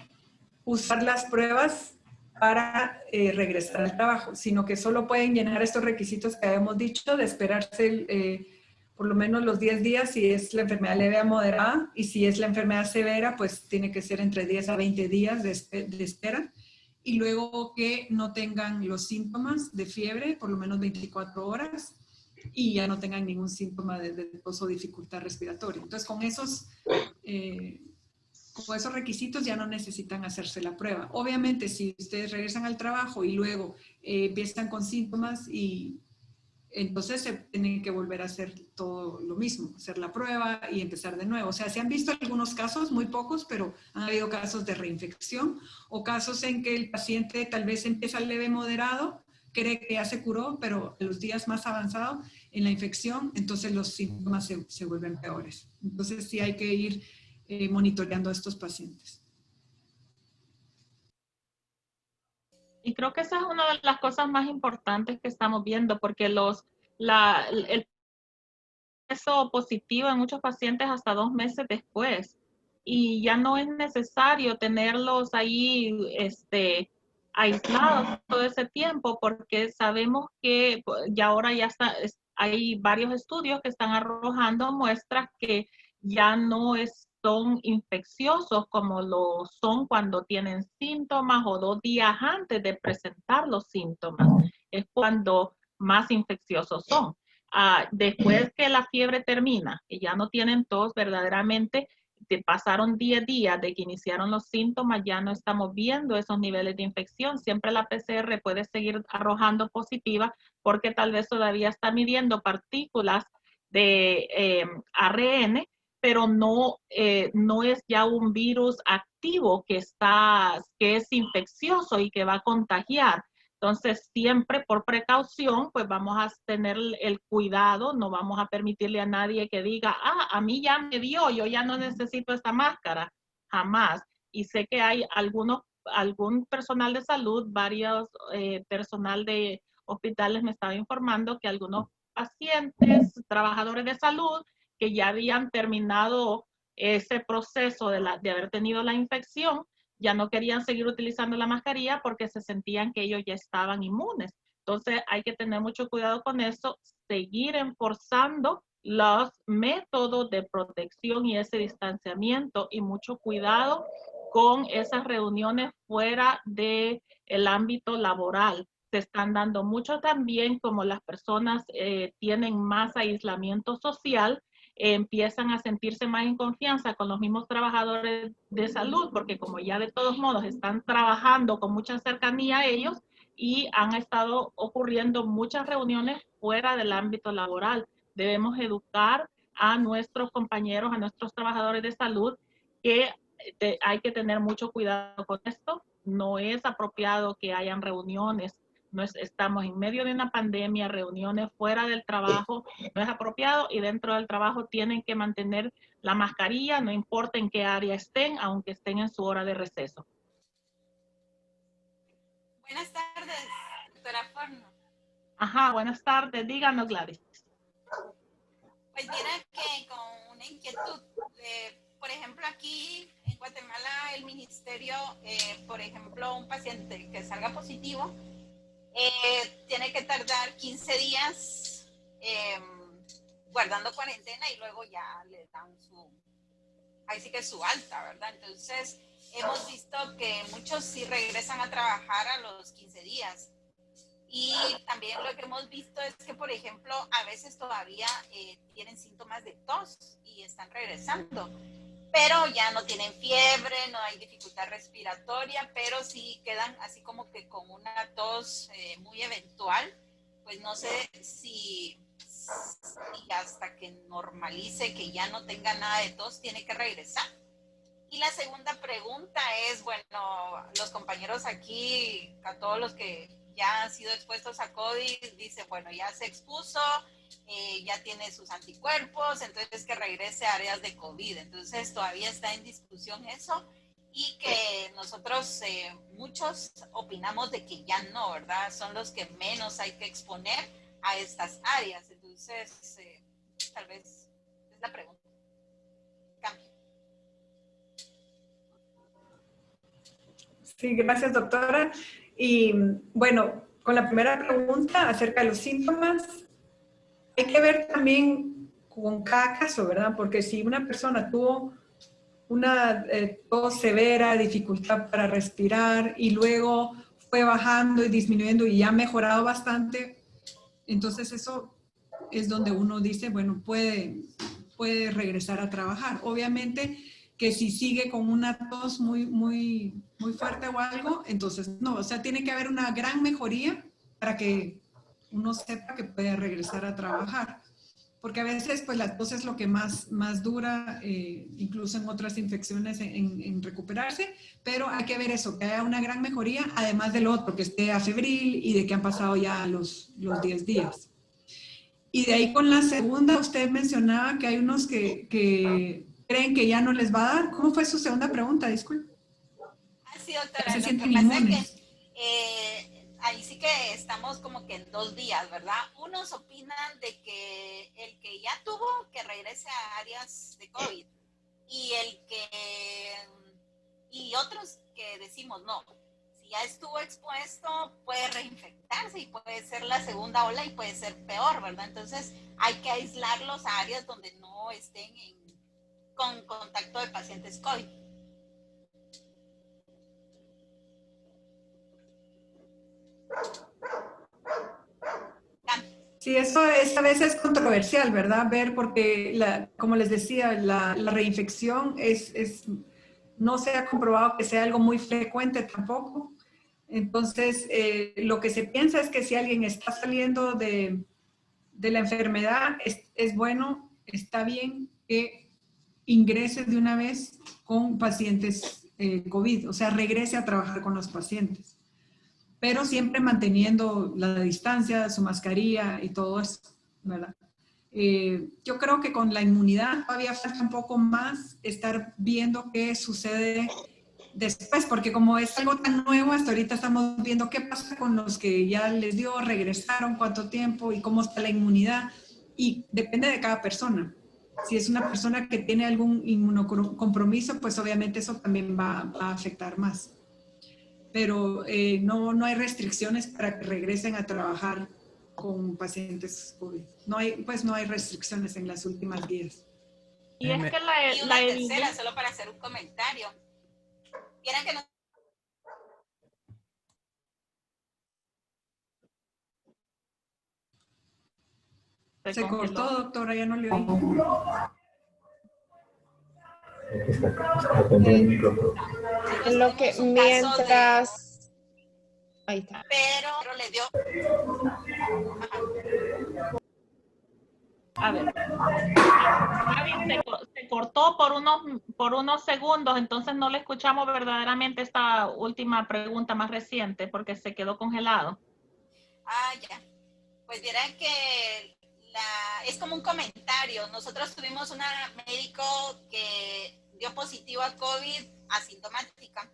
usar las pruebas para regresar al trabajo, sino que solo pueden llenar estos requisitos que habíamos dicho de esperarse por lo menos los 10 días si es la enfermedad leve a moderada, y si es la enfermedad severa, pues tiene que ser entre 10 a 20 días de espera, y luego que no tengan los síntomas de fiebre por lo menos 24 horas y ya no tengan ningún síntoma de tos o dificultad respiratoria. Entonces, con esos requisitos ya no necesitan hacerse la prueba. Obviamente, si ustedes regresan al trabajo y luego empiezan con síntomas, y entonces se tienen que volver a hacer todo lo mismo, hacer la prueba y empezar de nuevo. O sea, se han visto algunos casos, muy pocos, pero han habido casos de reinfección o casos en que el paciente tal vez empieza leve moderado, cree que ya se curó, pero en los días más avanzados en la infección, entonces los síntomas se vuelven peores. Entonces sí hay que ir monitoreando a estos pacientes.
Y creo que esa es una de las cosas más importantes que estamos viendo, porque el peso positivo en muchos pacientes hasta 2 meses después. Y ya no es necesario tenerlos ahí aislados todo ese tiempo, porque sabemos que ya ahora ya hay varios estudios que están arrojando muestras que ya no son infecciosos como lo son cuando tienen síntomas o 2 días antes de presentar los síntomas. Es cuando más infecciosos son. Después que la fiebre termina y ya no tienen tos, verdaderamente pasaron 10 días de que iniciaron los síntomas, ya no estamos viendo esos niveles de infección. Siempre la PCR puede seguir arrojando positiva porque tal vez todavía está midiendo partículas de ARN, pero no es ya un virus activo que es infeccioso y que va a contagiar. Entonces, siempre por precaución, pues vamos a tener el cuidado, no vamos a permitirle a nadie que diga, a mí ya me dio, yo ya no necesito esta máscara, jamás. Y sé que hay algún personal de salud, varios personal de hospitales me estaba informando que algunos pacientes, trabajadores de salud, que ya habían terminado ese proceso de haber tenido la infección, ya no querían seguir utilizando la mascarilla porque se sentían que ellos ya estaban inmunes. Entonces hay que tener mucho cuidado con eso, seguir enforzando los métodos de protección y ese distanciamiento, y mucho cuidado con esas reuniones fuera del ámbito laboral. Se están dando mucho también, como las personas tienen más aislamiento social, empiezan a sentirse más en confianza con los mismos trabajadores de salud, porque como ya de todos modos están trabajando con mucha cercanía a ellos, y han estado ocurriendo muchas reuniones fuera del ámbito laboral. Debemos educar a nuestros compañeros, a nuestros trabajadores de salud, que hay que tener mucho cuidado con esto. No es apropiado que hayan reuniones. Estamos en medio de una pandemia, reuniones fuera del trabajo no es apropiado, y dentro del trabajo tienen que mantener la mascarilla, no importa en qué área estén, aunque estén en su hora de receso.
Buenas tardes, doctora Forno.
Ajá, buenas tardes. Díganos, Gladys.
Pues viera que con una inquietud, por ejemplo, aquí en Guatemala el ministerio, por ejemplo, un paciente que salga positivo, tiene que tardar 15 días guardando cuarentena, y luego ya le dan ahí sí que su alta, ¿verdad? Entonces, hemos visto que muchos sí regresan a trabajar a los 15 días. Y también lo que hemos visto es que, por ejemplo, a veces todavía tienen síntomas de tos y están regresando, pero ya no tienen fiebre, no hay dificultad respiratoria, pero sí quedan así como que con una tos muy eventual. Pues no sé si hasta que normalice, que ya no tenga nada de tos, tiene que regresar. Y la segunda pregunta es, bueno, los compañeros aquí, a todos los que ya han sido expuestos a COVID, dicen, bueno, ya se expuso, ya tiene sus anticuerpos, entonces que regrese a áreas de COVID. Entonces todavía está en discusión eso, y que nosotros muchos opinamos de que ya no, ¿verdad? Son los que menos hay que exponer a estas áreas. Entonces, tal vez es la pregunta. Cambio.
Sí, gracias, doctora. Y bueno, con la primera pregunta acerca de los síntomas, hay que ver también con cada caso, ¿verdad? Porque si una persona tuvo una tos severa, dificultad para respirar y luego fue bajando y disminuyendo y ya ha mejorado bastante, entonces eso es donde uno dice, bueno, puede regresar a trabajar. Obviamente que si sigue con una tos muy fuerte o algo, entonces no, o sea, tiene que haber una gran mejoría para que uno sepa que puede regresar a trabajar. Porque a veces pues la tos es lo que más dura, incluso en otras infecciones en recuperarse, pero hay que ver eso, que haya una gran mejoría, además del otro, que esté afebril y de que han pasado ya los 10 días. Y de ahí con la segunda, usted mencionaba que hay unos que creen que ya no les va a dar. ¿Cómo fue su segunda pregunta? Disculpe.
Sí, doctora,
Se
lo
sienten
que pasa
inmunes.
es que ahí sí que estamos como que en 2 días, ¿verdad? Unos opinan de que el que ya tuvo que regrese a áreas de COVID y otros que decimos no, si ya estuvo expuesto puede reinfectarse y puede ser la segunda ola y puede ser peor, ¿verdad? Entonces hay que aislarlos a áreas donde no estén con contacto de pacientes COVID.
Sí, eso es a veces controversial, ¿verdad? Ver porque, como les decía, la reinfección no se ha comprobado que sea algo muy frecuente tampoco. Entonces, lo que se piensa es que si alguien está saliendo de la enfermedad, es bueno, está bien que ingrese de una vez con pacientes COVID, o sea, regrese a trabajar con los pacientes, pero siempre manteniendo la distancia, su mascarilla y todo eso, ¿verdad? Yo creo que con la inmunidad todavía falta un poco más estar viendo qué sucede después, porque como es algo tan nuevo, hasta ahorita estamos viendo qué pasa con los que ya les dio, regresaron, cuánto tiempo y cómo está la inmunidad, y depende de cada persona. Si es una persona que tiene algún inmunocompromiso, pues obviamente eso también va a afectar más. Pero no hay restricciones para que regresen a trabajar con pacientes COVID. No hay restricciones en las últimas guías.
Y es que
y una tercera, solo para hacer un comentario. Vieran que no.
Se cortó, doctora, ya no le oí.
Lo que mientras... Ahí está.
Pero le dio...
A ver. Se cortó por unos segundos, entonces no le escuchamos verdaderamente esta última pregunta más reciente porque se quedó congelado.
Ah, ya. Pues vieran que es como un comentario. Nosotros tuvimos una médico que dio positivo a COVID asintomática.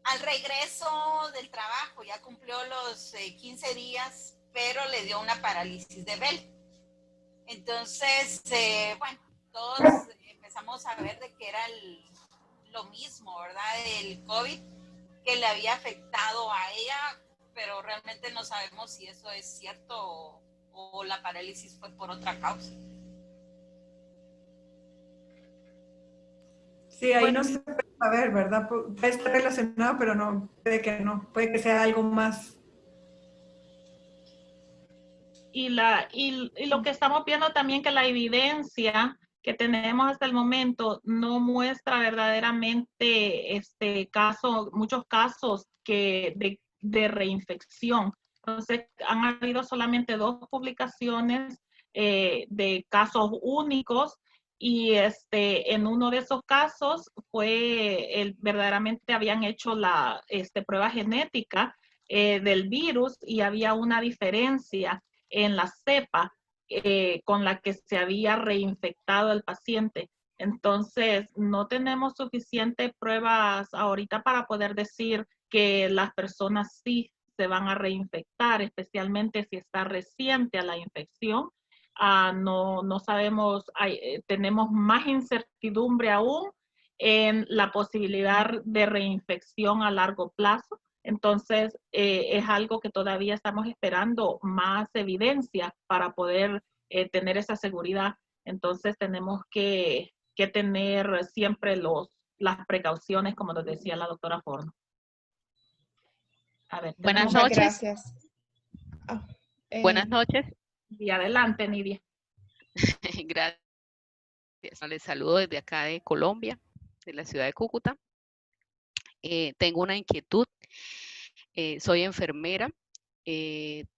Al regreso del trabajo, ya cumplió los 15 días, pero le dio una parálisis de Bell. Entonces, bueno, todos empezamos a ver de que era lo mismo, ¿verdad? El COVID que le había afectado a ella, pero realmente no sabemos si eso es cierto o la parálisis fue por otra causa.
Sí, ahí no se puede saber, ¿verdad? Puede estar relacionado, pero no, puede que sea algo más.
Y lo que estamos viendo también que la evidencia que tenemos hasta el momento no muestra verdaderamente muchos casos de reinfección. Entonces, han habido solamente 2 publicaciones de casos únicos y en uno de esos casos verdaderamente habían hecho la prueba genética del virus y había una diferencia en la cepa con la que se había reinfectado el paciente. Entonces, no tenemos suficientes pruebas ahorita para poder decir que las personas sí se van a reinfectar, especialmente si está reciente a la infección. No sabemos, tenemos más incertidumbre aún en la posibilidad de reinfección a largo plazo. Entonces, es algo que todavía estamos esperando más evidencia para poder tener esa seguridad. Entonces, tenemos que tener siempre las precauciones, como nos decía la doctora Forno. A ver,
Buenas
Muchas
noches.
gracias.
Buenas noches.
Y adelante, Nidia.
Gracias. Les saludo desde acá de Colombia, de la ciudad de Cúcuta. Tengo una inquietud. Soy enfermera.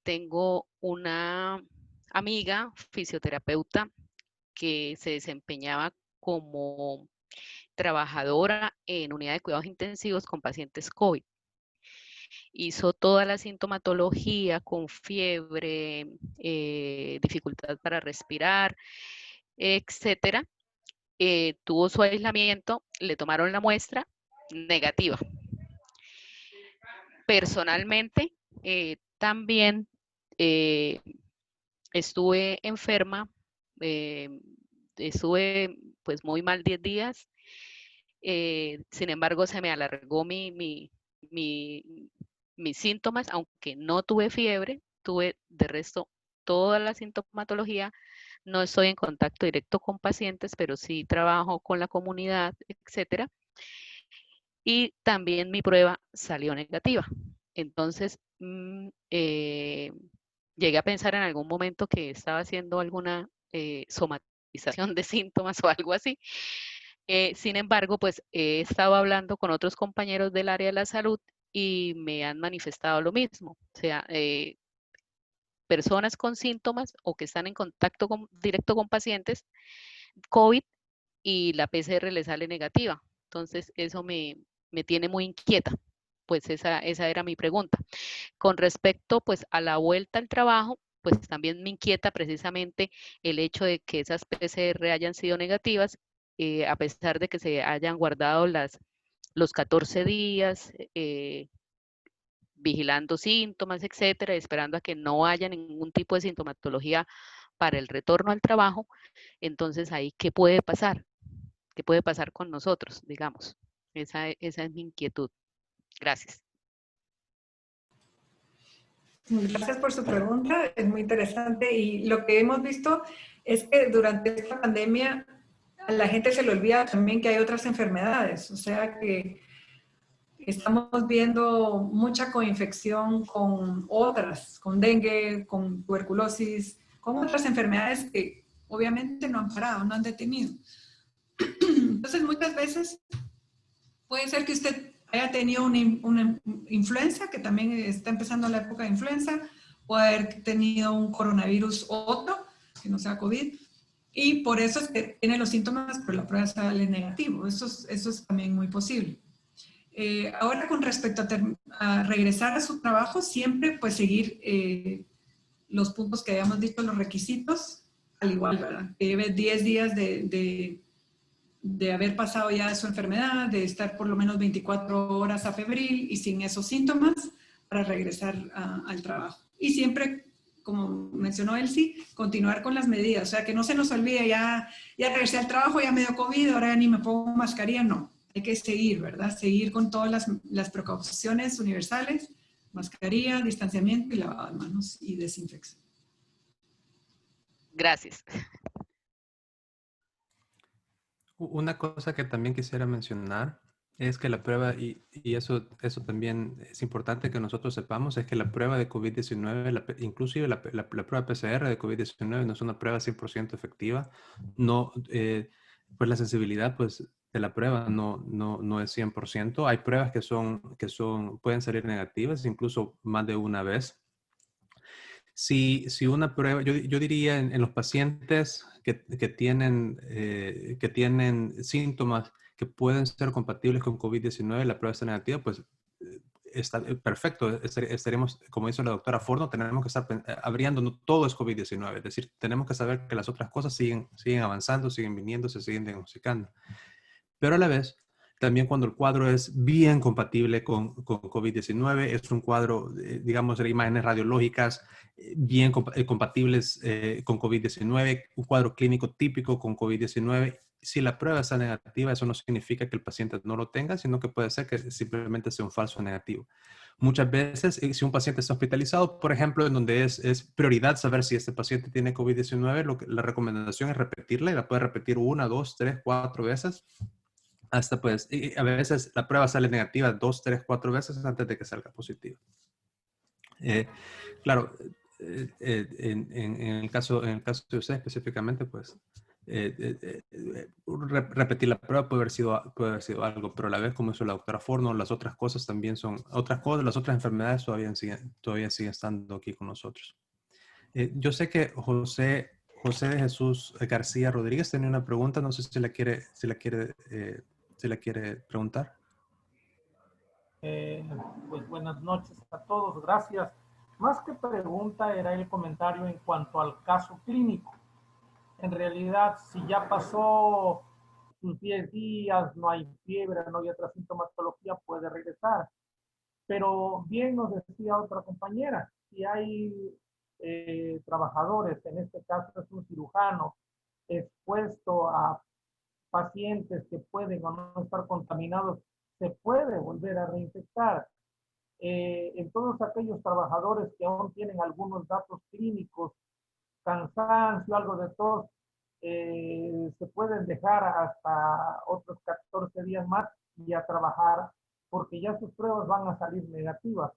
Tengo una amiga fisioterapeuta que se desempeñaba como trabajadora en unidad de cuidados intensivos con pacientes COVID. Hizo toda la sintomatología con fiebre, dificultad para respirar, etcétera. Tuvo su aislamiento, le tomaron la muestra negativa. Personalmente, también estuve enferma, estuve pues muy mal 10 días. Sin embargo, se me alargó mis síntomas, aunque no tuve fiebre, tuve de resto toda la sintomatología. No estoy en contacto directo con pacientes, pero sí trabajo con la comunidad, etcétera. Y también mi prueba salió negativa. Entonces, llegué a pensar en algún momento que estaba haciendo alguna somatización de síntomas o algo así. Sin embargo, pues he estado hablando con otros compañeros del área de la salud y me han manifestado lo mismo. O sea, personas con síntomas o que están en contacto directo con pacientes COVID y la PCR le sale negativa. Entonces, eso me tiene muy inquieta. Pues esa era mi pregunta. Con respecto pues a la vuelta al trabajo, pues también me inquieta precisamente el hecho de que esas PCR hayan sido negativas, a pesar de que se hayan guardado los 14 días, vigilando síntomas, etcétera, esperando a que no haya ningún tipo de sintomatología para el retorno al trabajo. Entonces, ahí, ¿qué puede pasar? ¿Qué puede pasar con nosotros, digamos? Esa es mi inquietud. Gracias.
Gracias por su pregunta, es muy interesante y lo que hemos visto es que durante esta pandemia a la gente se le olvida también que hay otras enfermedades, o sea que estamos viendo mucha coinfección con otras, con dengue, con tuberculosis, con otras enfermedades que obviamente no han parado, no han detenido. Entonces muchas veces puede ser que usted haya tenido una influenza, que también está empezando la época de influenza, o haber tenido un coronavirus otro, que no sea COVID, y por eso es que tiene los síntomas, pero la prueba sale negativo. Eso es también muy posible. Ahora, con respecto a regresar a su trabajo, siempre pues seguir los puntos que habíamos dicho, los requisitos, al igual, ¿verdad? Que lleve 10 días de haber pasado ya su enfermedad, de estar por lo menos 24 horas a febril y sin esos síntomas para regresar al trabajo. Y siempre, como mencionó Elsie, continuar con las medidas. O sea, que no se nos olvide, ya regresé al trabajo, ya me dio COVID, ahora ya ni me pongo mascarilla. No, hay que seguir, ¿verdad? Seguir con todas las precauciones universales, mascarilla, distanciamiento y lavado de manos y desinfección.
Gracias.
Una cosa que también quisiera mencionar es que la prueba, y eso también es importante que nosotros sepamos, es que la prueba de COVID-19, inclusive la prueba PCR de COVID-19 no es una prueba 100% efectiva. No, pues la sensibilidad pues, de la prueba no es 100%. Hay pruebas que pueden salir negativas, incluso más de una vez. Si una prueba, yo diría en los pacientes que tienen síntomas que pueden ser compatibles con COVID-19, la prueba está negativa, pues está perfecto. Estaremos, como dice la doctora Forno, tenemos que estar abriendo, no todo es COVID-19, es decir, tenemos que saber que las otras cosas siguen avanzando, siguen viniendo, se siguen diagnosticando. Pero a la vez, también cuando el cuadro es bien compatible con COVID-19, es un cuadro, digamos, de imágenes radiológicas bien compatibles con COVID-19, un cuadro clínico típico con COVID-19 Si la prueba está negativa, eso no significa que el paciente no lo tenga, sino que puede ser que simplemente sea un falso negativo. Muchas veces, si un paciente está hospitalizado, por ejemplo, en donde es prioridad saber si este paciente tiene COVID-19, la recomendación es repetirla y la puede repetir 1, 2, 3, 4 veces. Hasta pues, y a veces la prueba sale negativa 2, 3, 4 veces antes de que salga positiva. Claro, en el caso de usted específicamente, pues, repetir la prueba puede haber sido algo, pero a la vez, como hizo la doctora Forno, las otras cosas también son otras cosas, las otras enfermedades todavía siguen estando aquí con nosotros. Yo sé que José de Jesús García Rodríguez tenía una pregunta, no sé si la quiere preguntar.
Pues buenas noches a todos, gracias. Más que pregunta era el comentario en cuanto al caso clínico. En realidad, si ya pasó sus 10 días, no hay fiebre, no hay otra sintomatología, puede regresar. Pero bien nos decía otra compañera, si hay trabajadores, en este caso es un cirujano, expuesto a pacientes que pueden o no estar contaminados, se puede volver a reinfectar. En todos aquellos trabajadores que aún tienen algunos datos clínicos, cansancio, algo de tos, se pueden dejar hasta otros 14 días más y a trabajar porque ya sus pruebas van a salir negativas.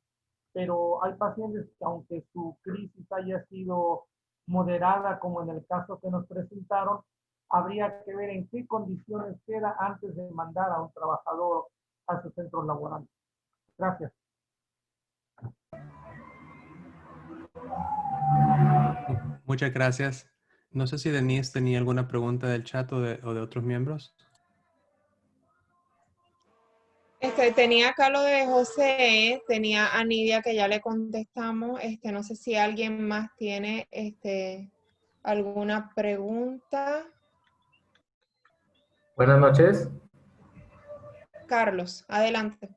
Pero hay pacientes que aunque su crisis haya sido moderada, como en el caso que nos presentaron, habría que ver en qué condiciones queda antes de mandar a un trabajador a su centro laboral. Gracias.
Muchas gracias. No sé si Denise tenía alguna pregunta del chat o de otros miembros.
Tenía acá lo de José, tenía a Nidia que ya le contestamos. No sé si alguien más tiene alguna pregunta.
Buenas noches.
Carlos, adelante.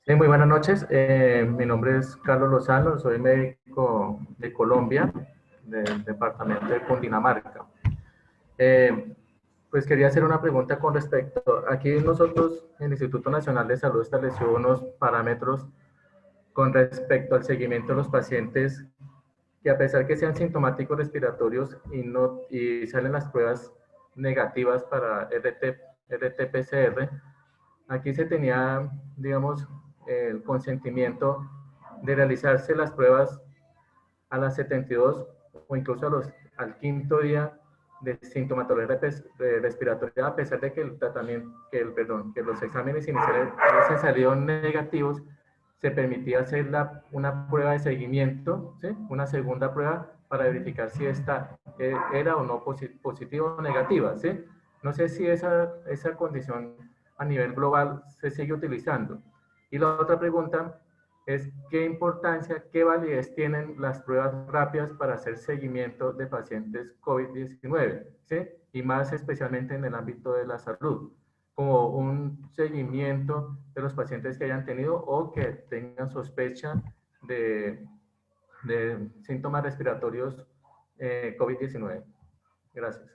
Sí, muy buenas noches. Mi nombre es Carlos Lozano, soy médico de Colombia, del departamento de Cundinamarca. Pues quería hacer una pregunta con respecto, aquí nosotros, el Instituto Nacional de Salud estableció unos parámetros con respecto al seguimiento de los pacientes que a pesar que sean sintomáticos respiratorios y salen las pruebas negativas para RT-PCR, aquí se tenía, digamos, el consentimiento de realizarse las pruebas a las 72 o incluso al quinto día de sintomatología respiratoria, a pesar de que que los exámenes iniciales se salieron negativos, se permitía hacer una prueba de seguimiento, ¿sí? Una segunda prueba para verificar si esta era o no positiva o negativa, ¿sí? No sé si esa condición a nivel global se sigue utilizando. Y la otra pregunta es qué importancia, qué validez tienen las pruebas rápidas para hacer seguimiento de pacientes COVID-19, ¿sí? Y más especialmente en el ámbito de la salud, como un seguimiento de los pacientes que hayan tenido o que tengan sospecha de síntomas respiratorios COVID-19. Gracias.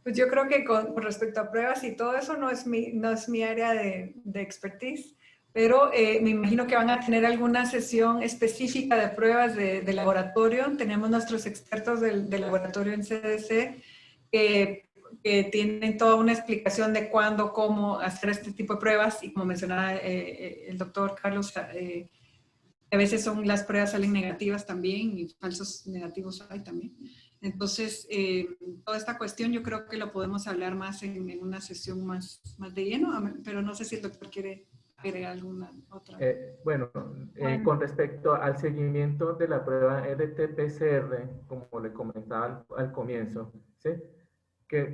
Pues yo creo que con respecto a pruebas y todo eso no es mi área de expertise, pero me imagino que van a tener alguna sesión específica de pruebas de laboratorio. Tenemos nuestros expertos del laboratorio en CDC que tienen toda una explicación de cuándo, cómo hacer este tipo de pruebas y como mencionaba el doctor Carlos, a veces las pruebas salen negativas también y falsos negativos hay también. Entonces, toda esta cuestión yo creo que lo podemos hablar más en una sesión más de lleno, pero no sé si el doctor quiere agregar alguna otra.
Bueno, con respecto al seguimiento de la prueba RT-PCR, como le comentaba al comienzo, ¿sí?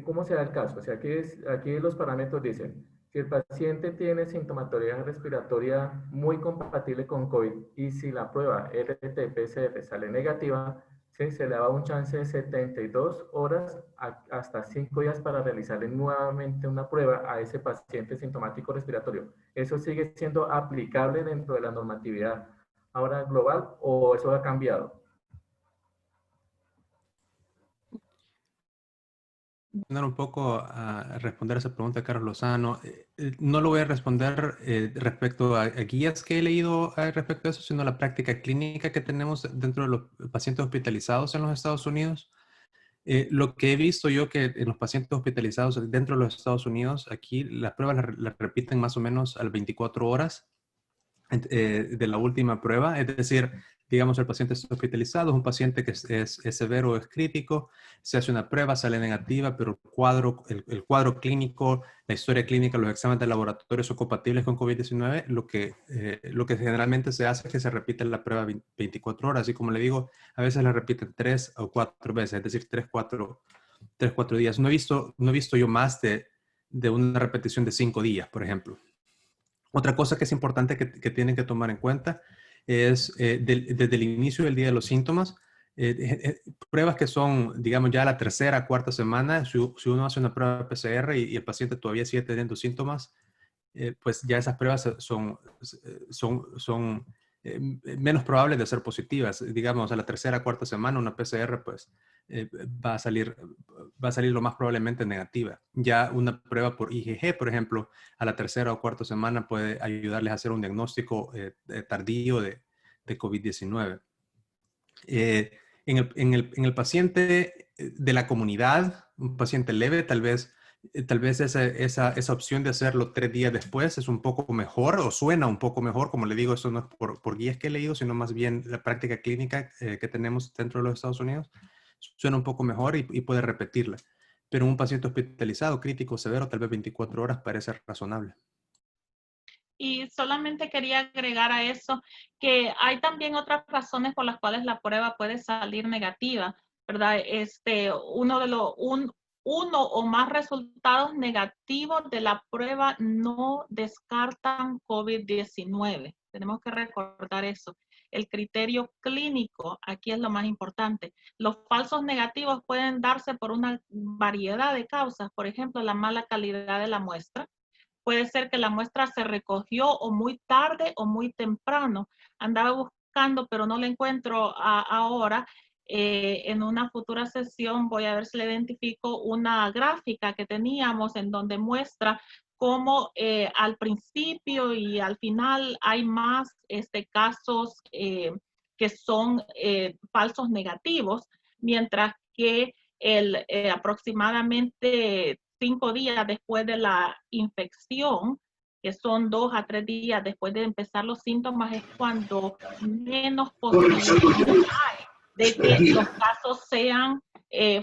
¿Cómo se da el caso? O sea, aquí los parámetros dicen, si el paciente tiene sintomatología respiratoria muy compatible con COVID y si la prueba RT-PCR sale negativa, ¿sí? Se le da un chance de 72 horas hasta 5 días para realizarle nuevamente una prueba a ese paciente sintomático respiratorio. ¿Eso sigue siendo aplicable dentro de la normatividad ahora global o eso ha cambiado?
un poco a responder esa pregunta de Carlos Lozano. No lo voy a responder respecto a guías que he leído respecto a eso, sino a la práctica clínica que tenemos dentro de los pacientes hospitalizados en los Estados Unidos. Lo que he visto yo que en los pacientes hospitalizados dentro de los Estados Unidos, aquí las pruebas las repiten más o menos a las 24 horas de la última prueba. Es decir, digamos, el paciente está hospitalizado, es un paciente que es severo o es crítico, se hace una prueba, sale negativa, pero el cuadro clínico, la historia clínica, los exámenes de laboratorio son compatibles con COVID-19. Lo que generalmente se hace es que se repite la prueba 24 horas. Y como le digo, a veces la repiten 3 o 4 veces, es decir, 3-4 días. No he visto yo más de una repetición de 5 días, por ejemplo. Otra cosa que es importante que tienen que tomar en cuenta es desde el inicio del día de los síntomas, pruebas que son, digamos, ya la tercera, cuarta semana, si uno hace una prueba PCR y el paciente todavía sigue teniendo síntomas, pues ya esas pruebas son menos probables de ser positivas. Digamos, a la tercera, cuarta semana, una PCR, pues va a salir lo más probablemente negativa. Ya una prueba por IgG, por ejemplo, a la tercera o cuarta semana puede ayudarles a hacer un diagnóstico tardío de COVID-19. En el paciente de la comunidad, un paciente leve, tal vez esa opción de hacerlo 3 días después es un poco mejor o suena un poco mejor. Como le digo, eso no es por guías que he leído, sino más bien la práctica clínica que tenemos dentro de los Estados Unidos. Suena un poco mejor y puede repetirla. Pero un paciente hospitalizado, crítico, severo, tal vez 24 horas parece razonable.
Y solamente quería agregar a eso que hay también otras razones por las cuales la prueba puede salir negativa, ¿verdad? Uno o más resultados negativos de la prueba no descartan COVID-19. Tenemos que recordar eso. El criterio clínico aquí es lo más importante. Los falsos negativos pueden darse por una variedad de causas. Por ejemplo, la mala calidad de la muestra. Puede ser que la muestra se recogió o muy tarde o muy temprano. Andaba buscando, pero no la encuentro ahora. En una futura sesión voy a ver si le identifico una gráfica que teníamos en donde muestra cómo al principio y al final hay más casos que son falsos negativos, mientras que aproximadamente 5 días después de la infección, que son 2 a 3 días después de empezar los síntomas, es cuando menos posibilidades hay de que los casos sean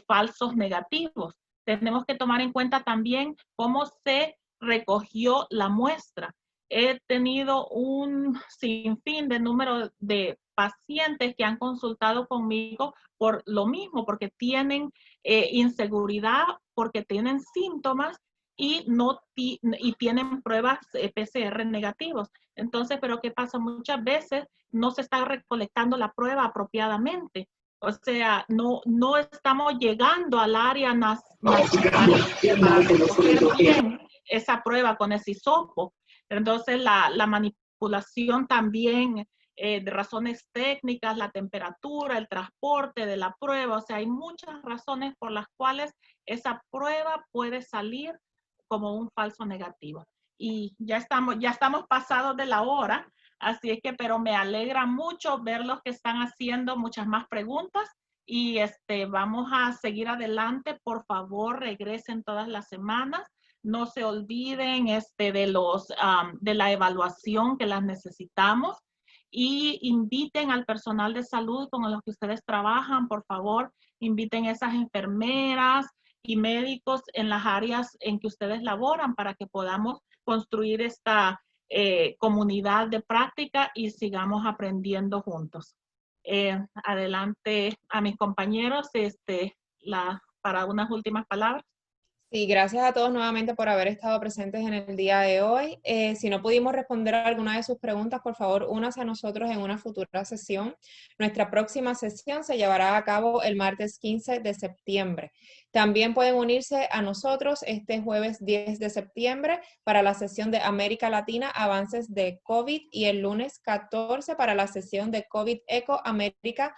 falsos negativos. Tenemos que tomar en cuenta también cómo se recogió la muestra. He tenido un sinfín de número de pacientes que han consultado conmigo por lo mismo, porque tienen inseguridad, porque tienen síntomas y tienen pruebas PCR negativos. Entonces, ¿pero qué pasa? Muchas veces no se está recolectando la prueba apropiadamente. O sea, no estamos llegando al área nacional para recoger bien esa prueba con ese hisopo. Entonces, la manipulación también de razones técnicas, la temperatura, el transporte de la prueba, o sea, hay muchas razones por las cuales esa prueba puede salir como un falso negativo. Y ya estamos pasados de la hora, así es que, pero me alegra mucho ver los que están haciendo muchas más preguntas y vamos a seguir adelante. Por favor, regresen todas las semanas. No se olviden de la evaluación que las necesitamos. Y inviten al personal de salud con los que ustedes trabajan, por favor, inviten a esas enfermeras y médicos en las áreas en que ustedes laboran para que podamos construir esta comunidad de práctica y sigamos aprendiendo juntos. Adelante a mis compañeros para unas últimas palabras.
Sí, gracias a todos nuevamente por haber estado presentes en el día de hoy. Si no pudimos responder a alguna de sus preguntas, por favor, únase a nosotros en una futura sesión. Nuestra próxima sesión se llevará a cabo el martes 15 de septiembre. También pueden unirse a nosotros este jueves 10 de septiembre para la sesión de América Latina, avances de COVID, y el lunes 14 para la sesión de COVID Eco América,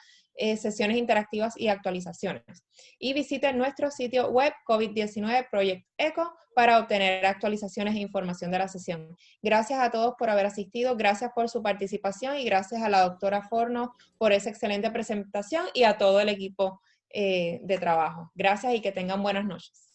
sesiones interactivas y actualizaciones. Y visiten nuestro sitio web COVID-19 Project ECO para obtener actualizaciones e información de la sesión. Gracias a todos por haber asistido, gracias por su participación y gracias a la doctora Forno por esa excelente presentación y a todo el equipo de trabajo. Gracias y que tengan buenas noches.